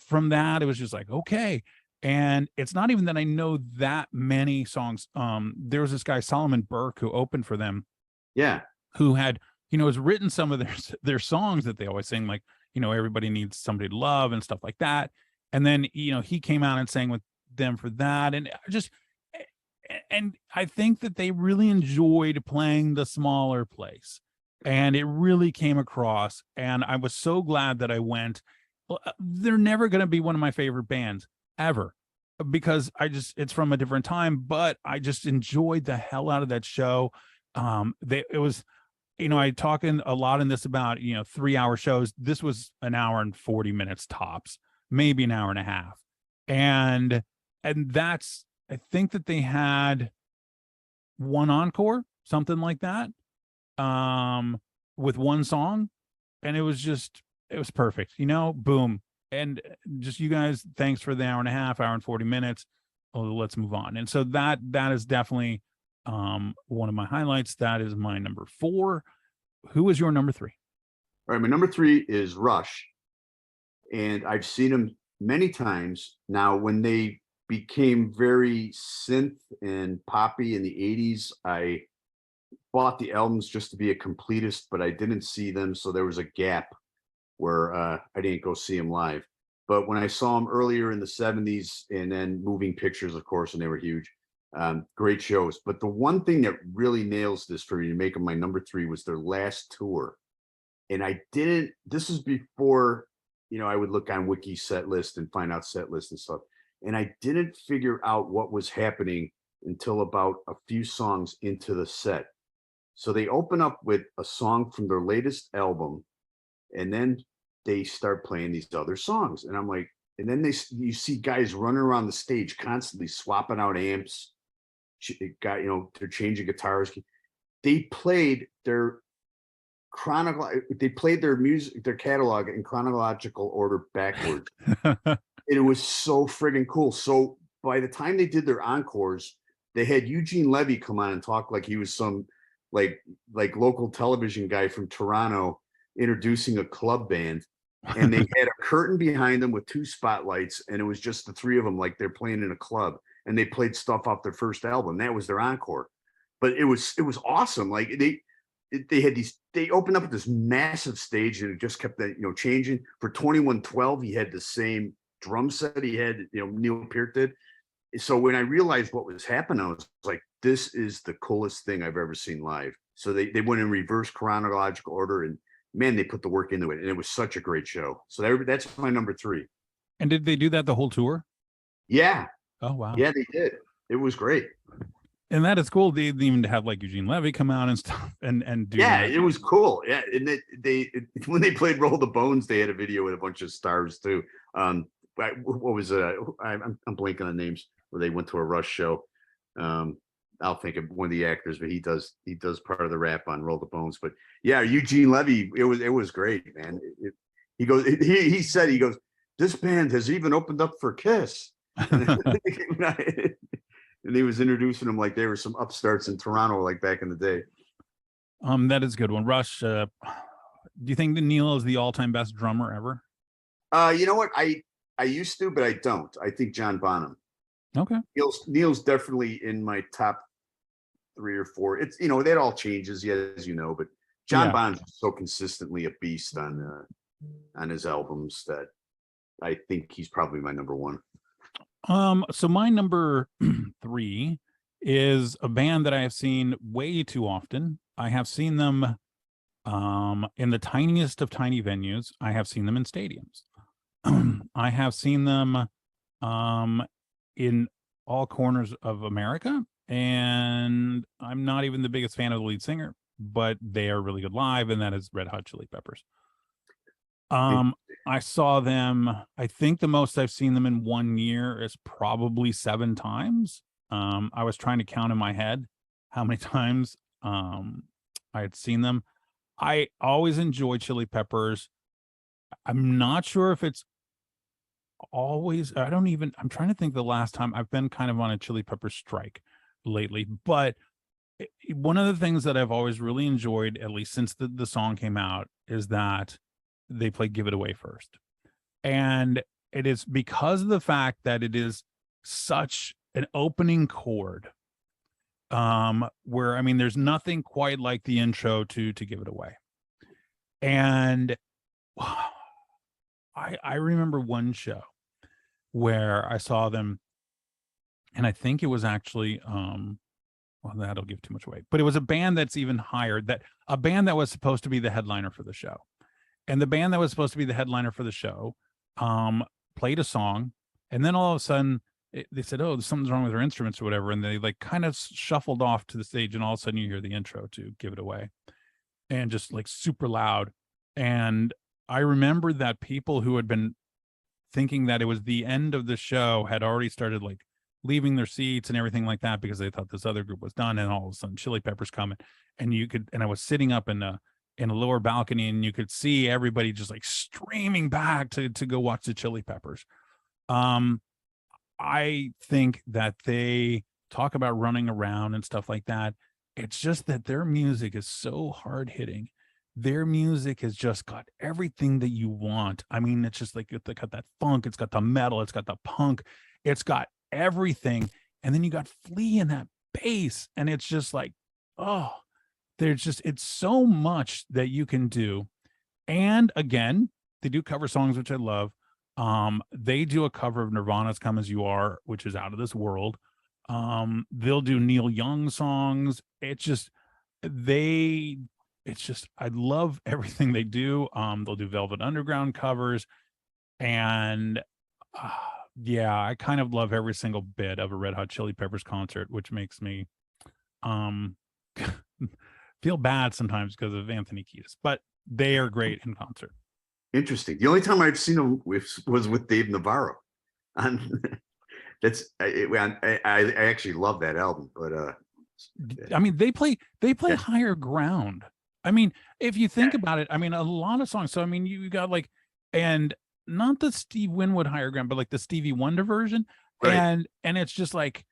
from that, it was just like, okay. And it's not even that I know that many songs. There was this guy, Solomon Burke, who opened for them, Yeah. who had, has written some of their songs that they always sing, like, everybody needs somebody to love and stuff like that. And then, he came out and sang with them for that. And I think that they really enjoyed playing the smaller place, and it really came across. And I was so glad that I went. They're never going to be one of my favorite bands ever, because it's from a different time, but I just enjoyed the hell out of that show. It was, I talk a lot in this about, 3-hour shows. This was an hour and 40 minutes tops, maybe an hour and a half. And that's, I think that they had one encore, something like that, with one song. And it was perfect, boom. And just, you guys, thanks for the hour and a half, hour and 40 minutes. Oh, let's move on. And so that is definitely one of my highlights. That is my number 4. Who is your number 3? All right, my number 3 is Rush. And I've seen them many times. Now, when they became very synth and poppy in the 80s, I bought the albums just to be a completist, but I didn't see them. So there was a gap where I didn't go see them live. But when I saw them earlier in the 70s, and then Moving Pictures, of course, and they were huge, great shows. But the one thing that really nails this for me to make them my number 3 was their last tour. And this is before, I would look on Wiki set list and find out set list and stuff. And I didn't figure out what was happening until about a few songs into the set. So they open up with a song from their latest album, and then they start playing these other songs. And I'm like, and then you see guys running around the stage constantly swapping out amps. They're changing guitars. They played their music, their catalog in chronological order backwards. And it was so friggin' cool. So by the time they did their encores, they had Eugene Levy come on and talk like he was some like local television guy from Toronto introducing a club band. And they had a curtain behind them with 2 spotlights, and it was just the 3 of them, like they're playing in a club. And they played stuff off their first album. That was their encore. But it was awesome. Like they opened up at this massive stage, and it just kept changing. For 2112, he had the same drum set he had, Neil Peart did. so when I realized what was happening, I was like, this is the coolest thing I've ever seen live. So they went in reverse chronological order, and man, they put the work into it, and it was such a great show. So that's my number 3. And did they do that the whole tour? Yeah, Oh wow. yeah, they did. It was great. And that is cool. They even have like Eugene Levy come out and stuff and do Yeah, that. it was cool. Yeah, and when they played Roll the Bones, they had a video with a bunch of stars too. What was I'm blanking on names where they went to a Rush show. I'll think of one of the actors, but he does part of the rap on Roll the Bones. But yeah, Eugene Levy, it was great, man. He said, he goes, this band has even opened up for Kiss. And he was introducing them like they were some upstarts in Toronto, like back in the day. That is a good one. Rush, do you think that Neil is the all-time best drummer ever? You know what? I used to, but I don't. I think John Bonham. Okay. Neil's definitely in my top 3 or 4. It's, that all changes, as you know, but John Bonham's so consistently a beast on his albums that I think he's probably my number 1. So my number 3 is a band that I have seen way too often. I have seen them in the tiniest of tiny venues. I have seen them in stadiums. I have seen them in all corners of America, and I'm not even the biggest fan of the lead singer, but they are really good live, and that is Red Hot Chili Peppers. I saw them, I think the most I've seen them in 1 year is probably 7 times. I was trying to count in my head how many times I had seen them. I always enjoy Chili Peppers. I'm not sure if it's always, I'm trying to think the last time I've been kind of on a Chili Pepper strike lately, but one of the things that I've always really enjoyed, at least since the song came out, is that they play Give It Away first. And it is because of the fact that it is such an opening chord, where, I mean, there's nothing quite like the intro to Give It Away. And I remember one show where I saw them, and I think it was actually, well, that'll give too much away, but it was a band that's even higher, a band that was supposed to be the headliner for the show. And the band that was supposed to be the headliner for the show played a song, and then all of a sudden they said, oh, something's wrong with their instruments or whatever, and they like kind of shuffled off to the stage, and all of a sudden you hear the intro to Give It Away, and just like super loud. And I remember that people who had been thinking that it was the end of the show had already started like leaving their seats and everything like that, because they thought this other group was done, and all of a sudden Chili Peppers coming, and I was sitting up in a lower balcony, and you could see everybody just like streaming back to go watch the Chili Peppers. I think that they talk about running around and stuff like that. It's just that their music is so hard hitting. Their music has just got everything that you want. I mean, it's just like, it's got that funk, it's got the metal, it's got the punk, it's got everything. And then you got Flea in that bass, and it's just like, oh, it's so much that you can do. And again, they do cover songs, which I love. They do a cover of Nirvana's Come As You Are, which is out of this world. They'll do Neil Young songs. I love everything they do. They'll do Velvet Underground covers, and yeah, I kind of love every single bit of a Red Hot Chili Peppers concert, which makes me feel bad sometimes because of Anthony Kiedis, but they are great in concert. Interesting. The only time I've seen them was with Dave Navarro. I actually love that album, but I mean, they play Higher Ground. I mean, if you think about it, I mean, a lot of songs. So I mean, you got like, and not the Steve Winwood Higher Ground, but like the Stevie Wonder version, right. And it's just like,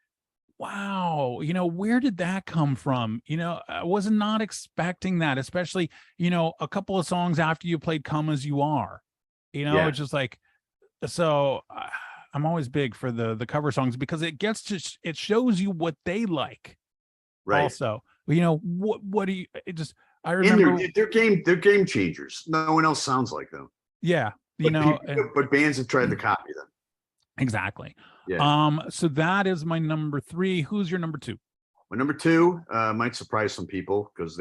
wow, where did that come from? I was not expecting that, especially, a couple of songs after you played Come As You Are, it's just like, so I'm always big for the cover songs, because it shows you what they like. Right. Also, what do you, I remember they're game changers. No one else sounds like them. Yeah. But bands have tried to copy them. Exactly. Yeah. So that is my number 3. Who's your number 2? My number 2 might surprise some people because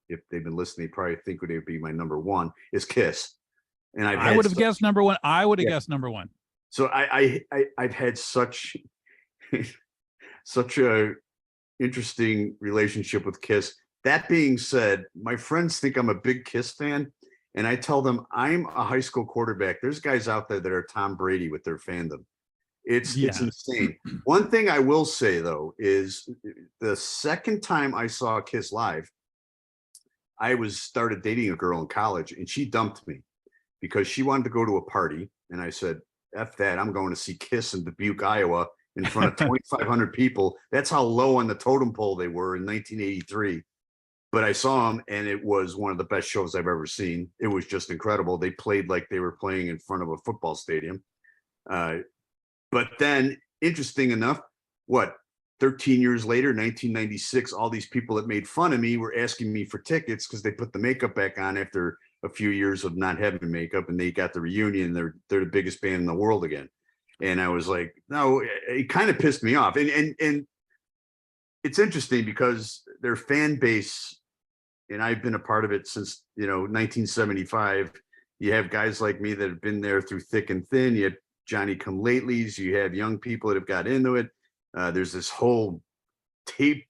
if they've been listening, they probably think would be my number 1 is Kiss. And I've I had would have guessed number 1. I would have yeah. guessed number 1. So I've had such such a interesting relationship with Kiss. That being said, my friends think I'm a big Kiss fan, and I tell them I'm a high school quarterback. There's guys out there that are Tom Brady with their fandom. It's Yeah. insane. One thing I will say though is the second time I saw Kiss live, I was started dating a girl in college, and she dumped me because she wanted to go to a party, and I said, "F that! I'm going to see Kiss in Dubuque, Iowa." In front of 2,500 people. That's how low on the totem pole they were in 1983. But I saw them, and it was one of the best shows I've ever seen. It was just incredible. They played like they were playing in front of a football stadium. Uh, but then, interesting enough, what 13 years later, 1996, all these people that made fun of me were asking me for tickets because they put the makeup back on after a few years of not having makeup, and they got the reunion. They're the biggest band in the world again. And I was like, no, it kind of pissed me off. And it's interesting because their fan base, and I've been a part of it since 1975. You have guys like me that have been there through thick and thin. You have Johnny come latelys. You have young people that have got into it. There's this whole tape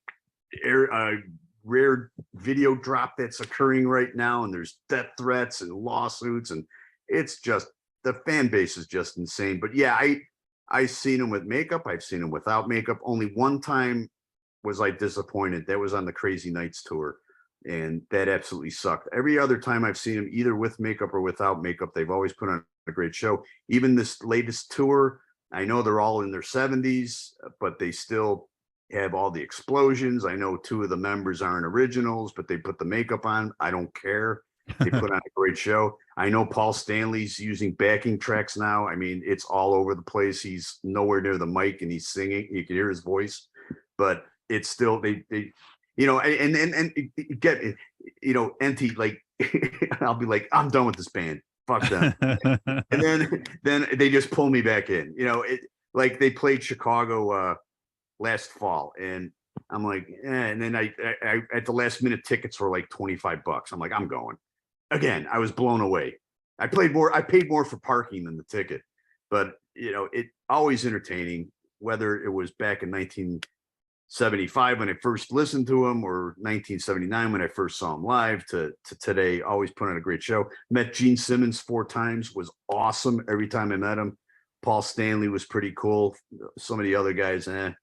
rare video drop that's occurring right now, and there's death threats and lawsuits, and it's just the fan base is just insane. But yeah, I've seen them with makeup. I've seen them without makeup. Only one time was I disappointed. That was on the Crazy Nights tour, and that absolutely sucked. Every other time I've seen them either with makeup or without makeup, they've always put on a great show. Even this latest tour, I know they're all in their 70s, but they still have all the explosions. I know 2 of the members aren't originals, but they put the makeup on. I don't care. They put on a great show. I know Paul Stanley's using backing tracks now. I mean, it's all over the place. He's nowhere near the mic and he's singing. You can hear his voice, but it's still they and get Enty, like I'll be like, I'm done with this band. Fuck them. And then they just pull me back in. Like they played Chicago last fall, and I'm like, and then I at the last minute tickets were like $25. I'm like, I'm going. Again, I was blown away. I paid more for parking than the ticket, but it always entertaining, whether it was back in 1975 when I first listened to him, or 1979 when I first saw him live, to today. Always put on a great show. Met Gene Simmons 4 times, was awesome every time I met him. Paul Stanley was pretty cool. Some of the other guys, some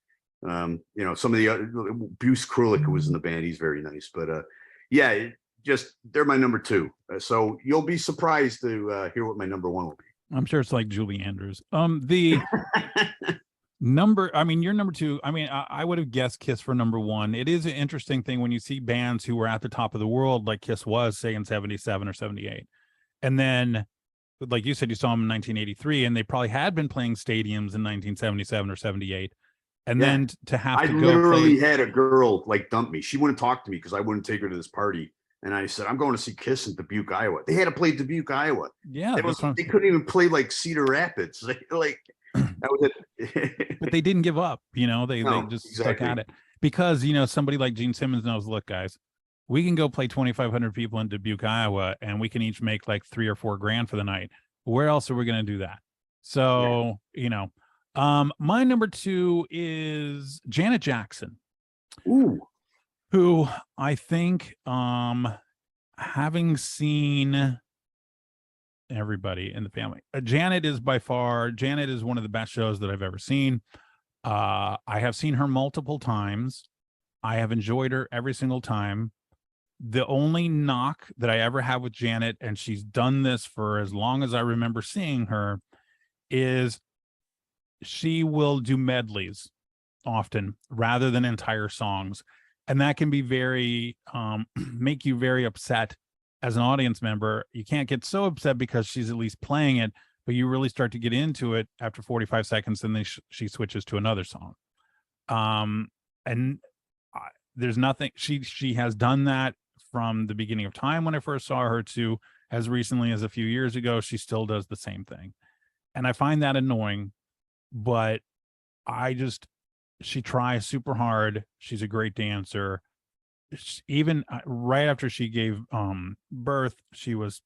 of the other, Bruce Krulik, who was in the band, he's very nice. But yeah, just they're my number 2. So you'll be surprised to hear what my number 1 will be. I'm sure it's like Julie Andrews. The your number 2. I would have guessed Kiss for number 1. It is an interesting thing when you see bands who were at the top of the world, like Kiss was, say in 77 or 78. And then, like you said, you saw them in 1983, and they probably had been playing stadiums in 1977 or 78. And then to have to go literally had a girl like dump me. She wouldn't talk to me because I wouldn't take her to this party. And I said, I'm going to see Kiss in Dubuque, Iowa. They had to play Dubuque, Iowa. Yeah. They couldn't even play like Cedar Rapids. That was it. But they didn't give up. They just exactly. stuck at it because, somebody like Gene Simmons knows, look, guys, we can go play 2,500 people in Dubuque, Iowa, and we can each make like $3 or $4 grand for the night. Where else are we going to do that? So, my number 2 is Janet Jackson. Ooh. Who I think, having seen everybody in the family, Janet is one of the best shows that I've ever seen. I have seen her multiple times. I have enjoyed her every single time. The only knock that I ever have with Janet, and she's done this for as long as I remember seeing her, is she will do medleys often rather than entire songs. And that can be very, make you very upset as an audience member. You can't get so upset because she's at least playing it, but you really start to get into it after 45 seconds, and then she switches to another song. And there's nothing, she has done that from the beginning of time when I first saw her to as recently as a few years ago. She still does the same thing. And I find that annoying but she tries super hard. She's a great dancer. Even right after she gave birth, she was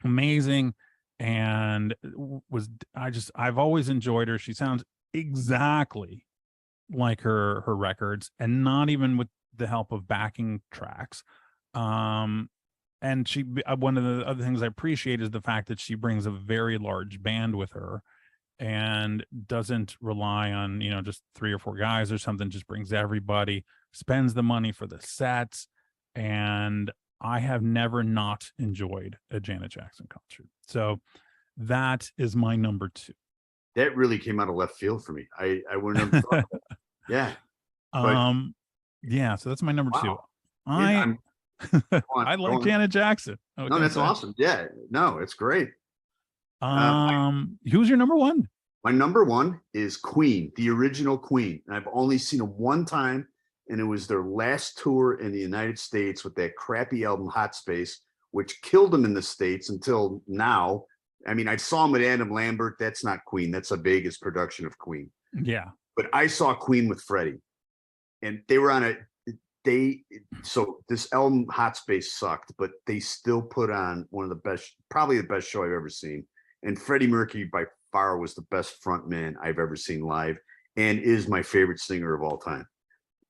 amazing, and I've always enjoyed her. She sounds exactly like her records, and not even with the help of backing tracks. And one of the other things I appreciate is the fact that she brings a very large band with her and doesn't rely on, just 3 or 4 guys or something, just brings everybody, spends the money for the sets. And I have never not enjoyed a Janet Jackson concert. So that is my number 2. That really came out of left field for me. I wouldn't have thought that. Yeah. But Yeah, so that's my number 2. Yeah, I like Janet Jackson. No, that's awesome. Yeah, no, it's great. Who's your number 1? My number 1 is Queen, the original Queen. And I've only seen them one time, and it was their last tour in the United States with that crappy album Hot Space, which killed them in the States until now. I mean, I saw them with Adam Lambert. That's not Queen. That's a Vegas production of Queen. Yeah. But I saw Queen with Freddie, and they were on so this album Hot Space sucked, but they still put on one of the best, probably the best show I've ever seen. And Freddie Mercury by far was the best front man I've ever seen live, and is my favorite singer of all time.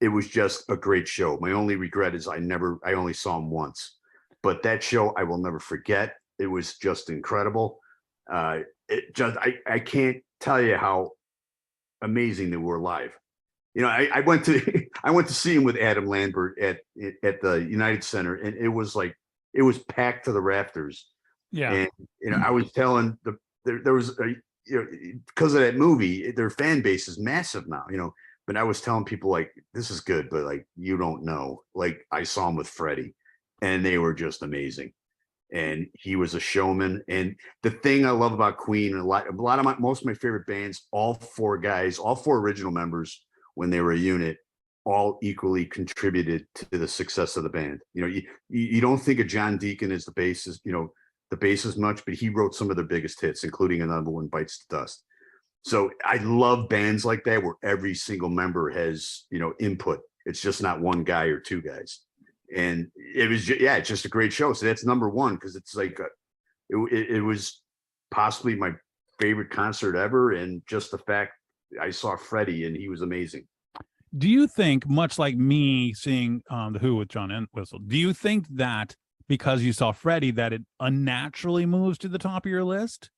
It was just a great show. My only regret is I only saw him once, but that show I will never forget. It was just incredible. I can't tell you how amazing they were live. I went to see him with Adam Lambert at the United Center, and it was packed to the rafters. Yeah. And I was telling there was because of that movie, their fan base is massive now. But I was telling people, like, this is good, but like, you don't know. Like, I saw him with Freddie, and they were just amazing. And he was a showman. And the thing I love about Queen, most of my favorite bands, all 4 original members, when they were a unit, all equally contributed to the success of the band. You don't think of John Deacon as the bassist much, but he wrote some of their biggest hits, including another one, Bites the Dust. So I love bands like that where every single member has, input. It's just not one guy or 2 guys. And it was, it's just a great show. So that's number 1, because it's like, it was possibly my favorite concert ever. And just the fact I saw Freddie, and he was amazing. Do you think, much like me seeing The Who with John Entwistle, do you think that because you saw Freddie, that it unnaturally moves to the top of your list?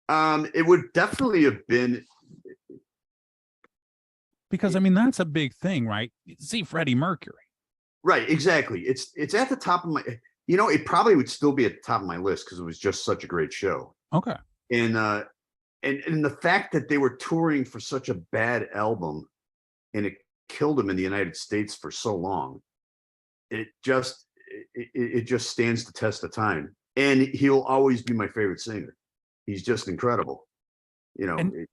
It would definitely have been, because I mean, that's a big thing, right? You see Freddie Mercury. Right, exactly. It's at the top of my, it probably would still be at the top of my list because it was just such a great show. Okay. And the fact that they were touring for such a bad album, and it killed them in the United States for so long, it just stands the test of time. And he'll always be my favorite singer. He's just incredible. Needless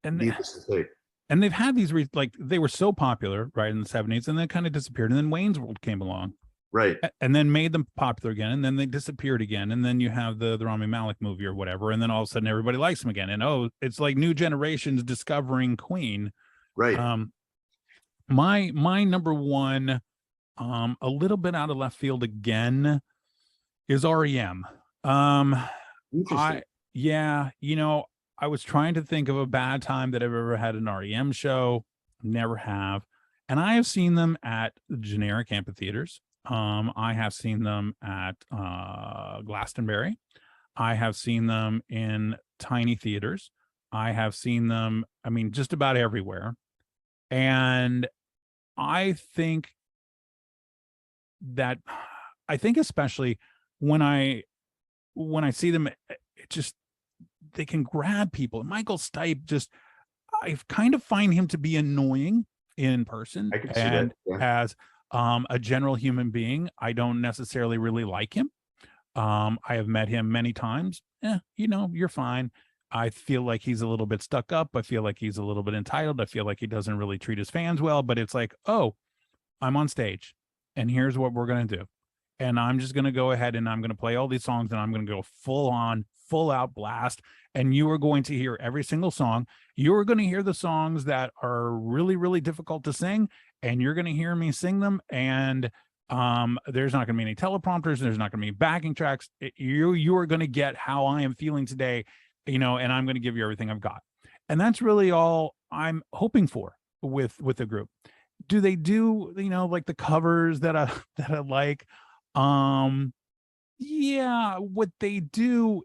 to say. And they've had these they were so popular right in the 70s, and then kind of disappeared, and then Wayne's World came along, right, and then made them popular again, and then they disappeared again, and then you have the Rami Malek movie or whatever, and then all of a sudden everybody likes them again, and it's like new generations discovering Queen. Right. My number 1, a little bit out of left field again, is REM. Interesting. I was trying to think of a bad time that I've ever had an REM show. Never have. And I have seen them at generic amphitheaters. I have seen them at Glastonbury. I have seen them in tiny theaters. I have seen them, just about everywhere. And I think especially when I see them, they can grab people. Michael Stipe, I kind of find him to be annoying in person, I can see that. Yeah. As a general human being, I don't necessarily really like him. I have met him many times. You're fine. I feel like he's a little bit stuck up. I feel like he's a little bit entitled. I feel like he doesn't really treat his fans well, but it's like, oh, I'm on stage and here's what we're going to do. and I'm just going to go ahead and I'm going to play all these songs, and I'm going to go full on, full out blast. And you are going to hear every single song. You are going to hear the songs that are really, really difficult to sing, and you're going to hear me sing them. And there's not going to be any teleprompters. There's not going to be backing tracks. You are going to get how I am feeling today, and I'm going to give you everything I've got. And that's really all I'm hoping for with the group. Do they do, like the covers that I that I like? Yeah, what they do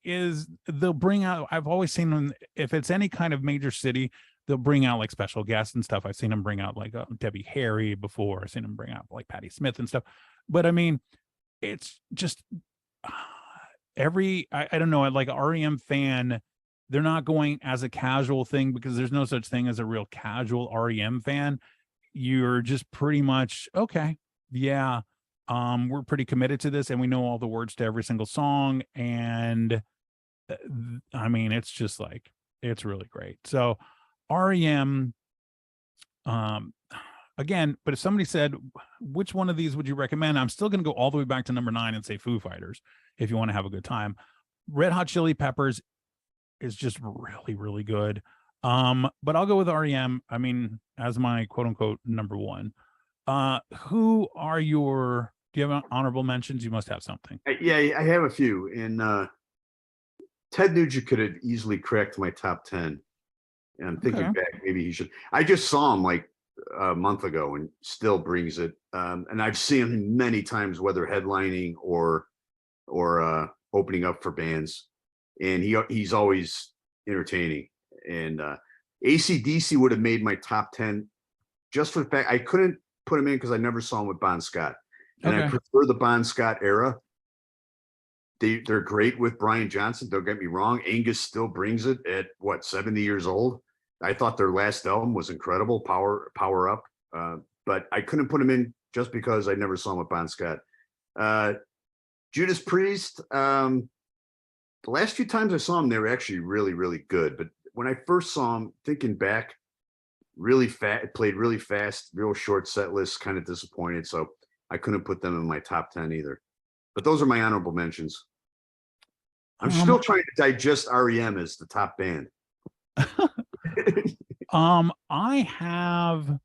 is they'll bring out, I've always seen them, if it's any kind of major city, they'll bring out like special guests and stuff. I've seen them bring out like Debbie Harry before. I've seen them bring out like Patti Smith and stuff. But I mean, it's just I don't know, like REM fan, they're not going as a casual thing, because there's no such thing as a real casual REM fan. You're just pretty much, okay, yeah, we're pretty committed to this, and we know all the words to every single song. And I mean, it's just like, it's really great. So REM, again, but if somebody said, which one of these would you recommend? I'm still going to go all the way back to number 9 and say Foo Fighters, if you want to have a good time. Red Hot Chili Peppers is just really, really good. But I'll go with REM, I mean, as my quote unquote number 1. Who are your, do you have honorable mentions? You must have something. Yeah, I have a few. And Ted Nugent could have easily cracked my top 10. And I'm thinking back, maybe he should. I just saw him like a month ago and still brings it. And I've seen him many times, whether headlining or opening up for bands. And he's always entertaining. And AC/DC would have made my top 10 just for the fact I couldn't put him in because I never saw him with Bon Scott. And I prefer the Bon Scott era. They're great with Brian Johnson. Don't get me wrong. Angus still brings it at what, 70 years old. I thought their last album was incredible, Power Up. But I couldn't put him in just because I never saw him with Bon Scott. Judas Priest. The last few times I saw him, they were actually really, really good. But when I first saw him, thinking back, really fat, played really fast, real short set list, kind of disappointed. So I couldn't put them in my top 10 either. But those are my honorable mentions. I'm still trying to digest REM as the top band. I have,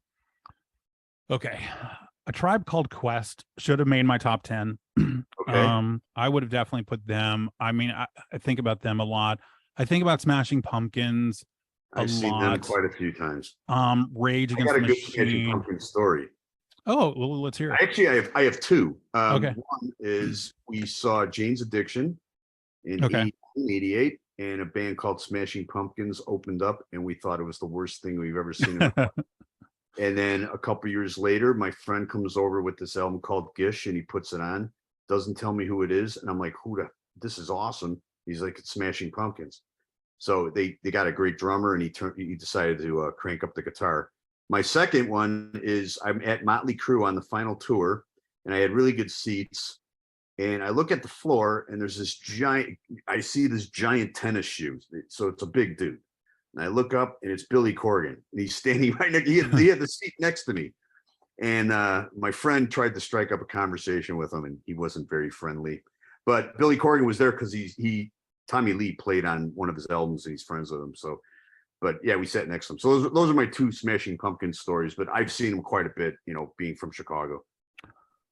A Tribe Called Quest should have made my top 10. Okay. I would have definitely put them. I mean, I think about them a lot. I think about Smashing Pumpkins a I've seen them lot. quite a few times. Rage I Against got the a good Smashing Machine. Pumpkin story. Oh, well, let's hear it. Actually, I have two. Okay. One is we saw Jane's Addiction in Okay. 1988, and a band called Smashing Pumpkins opened up, and we thought it was the worst thing we've ever seen. And then a couple years later, my friend comes over with this album called Gish, and he puts it on, doesn't tell me who it is, and I'm like, this is awesome. He's like, it's Smashing Pumpkins. So they got a great drummer, and he decided to crank up the guitar. My second one is I'm at Motley Crue on the final tour, and I had really good seats. And I look at the floor, and there's this I see this giant tennis shoe. So it's a big dude. And I look up, and it's Billy Corgan. And he's standing right next, he had the seat next to me. And my friend tried to strike up a conversation with him, and he wasn't very friendly. But Billy Corgan was there because Tommy Lee played on one of his albums, and he's friends with him. So, but yeah, we sat next to him. So those are my two Smashing Pumpkins stories, but I've seen them quite a bit, being from Chicago.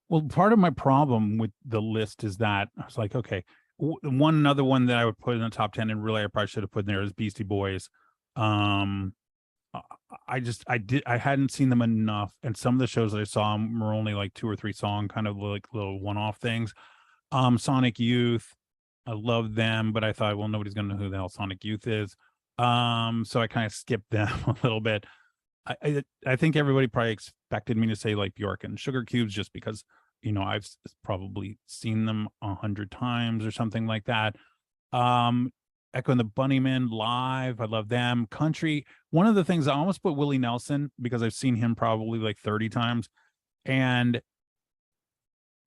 Well, part of my problem with the list is that I was like, okay, another one that I would put in the top 10, and really I probably should have put in there, is Beastie Boys. I hadn't seen them enough, and some of the shows that I saw them were only like 2 or 3 song, kind of like little one-off things. Sonic Youth, I love them, but I thought, well, nobody's gonna know who the hell Sonic Youth is. So I kind of skipped them a little bit. I think everybody probably expected me to say like Bjork and Sugar Cubes, just because I've probably seen them 100 times or something like that. Echo and the Bunnymen live, I love them. Country, one of the things, I almost put Willie Nelson, because I've seen him probably like 30 times,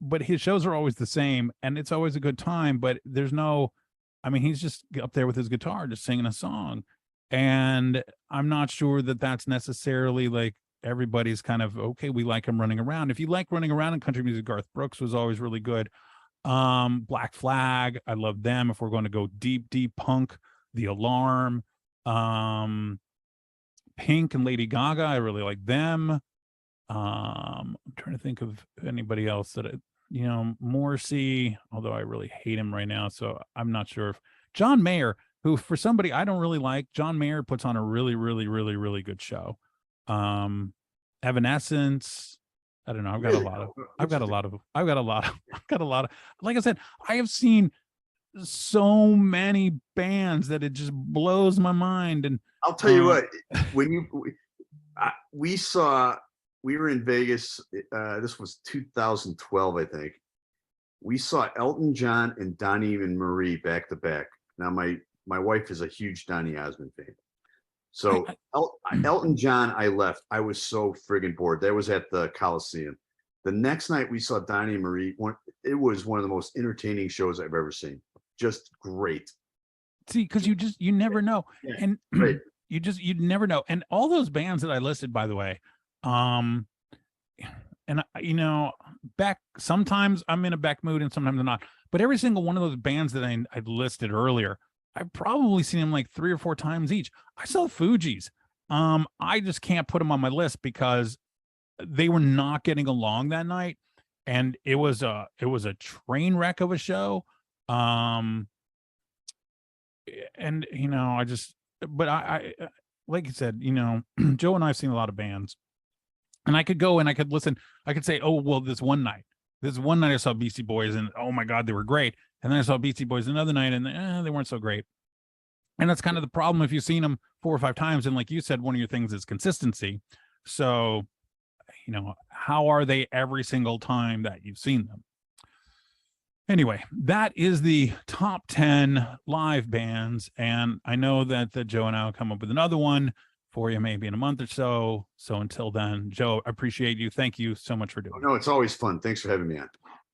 but his shows are always the same, and it's always a good time, but he's just up there with his guitar just singing a song, and I'm not sure that that's necessarily like everybody's kind of okay. We like him running around. If you like running around in country music, Garth Brooks was always really good. Black Flag, I love them. If we're going to go deep punk, The Alarm, Pink and Lady Gaga, I really like them. I'm trying to think of anybody else that Morrissey, although I really hate him right now, so I'm not sure if John Mayer, who for somebody I don't really like, John Mayer puts on a really good show. Evanescence, I don't know. I've got a lot of, like I said, I have seen so many bands that it just blows my mind. And I'll tell you what, when we were in Vegas, this was 2012, I think. We saw Elton John and Donnie and Marie back to back. Now my wife is a huge Donny Osmond fan. So Elton John, I left. I was so friggin' bored. That was at the Coliseum. The next night we saw Donnie and Marie. It was one of the most entertaining shows I've ever seen. Just great. See, because you never know. Yeah, and right. you never know. And all those bands that I listed, by the way, and back, sometimes I'm in a back mood and sometimes I'm not. But every single one of those bands that I listed earlier, I've probably seen them like 3 or 4 times each. I saw Fugees. I just can't put them on my list because they were not getting along that night, and it was a train wreck of a show. And I like you said, Joe and I have seen a lot of bands, and I could go and I could listen. I could say, oh well, this one night I saw Beastie Boys, and oh my God, they were great. And then I saw Beastie Boys another night, and they weren't so great. And that's kind of the problem if you've seen them 4 or 5 times. And like you said, one of your things is consistency. So, how are they every single time that you've seen them? Anyway, that is the top 10 live bands. And I know that Joe and I will come up with another one for you maybe in a month or so. So until then, Joe, I appreciate you. Thank you so much for doing it. No, it's always fun. Thanks for having me on.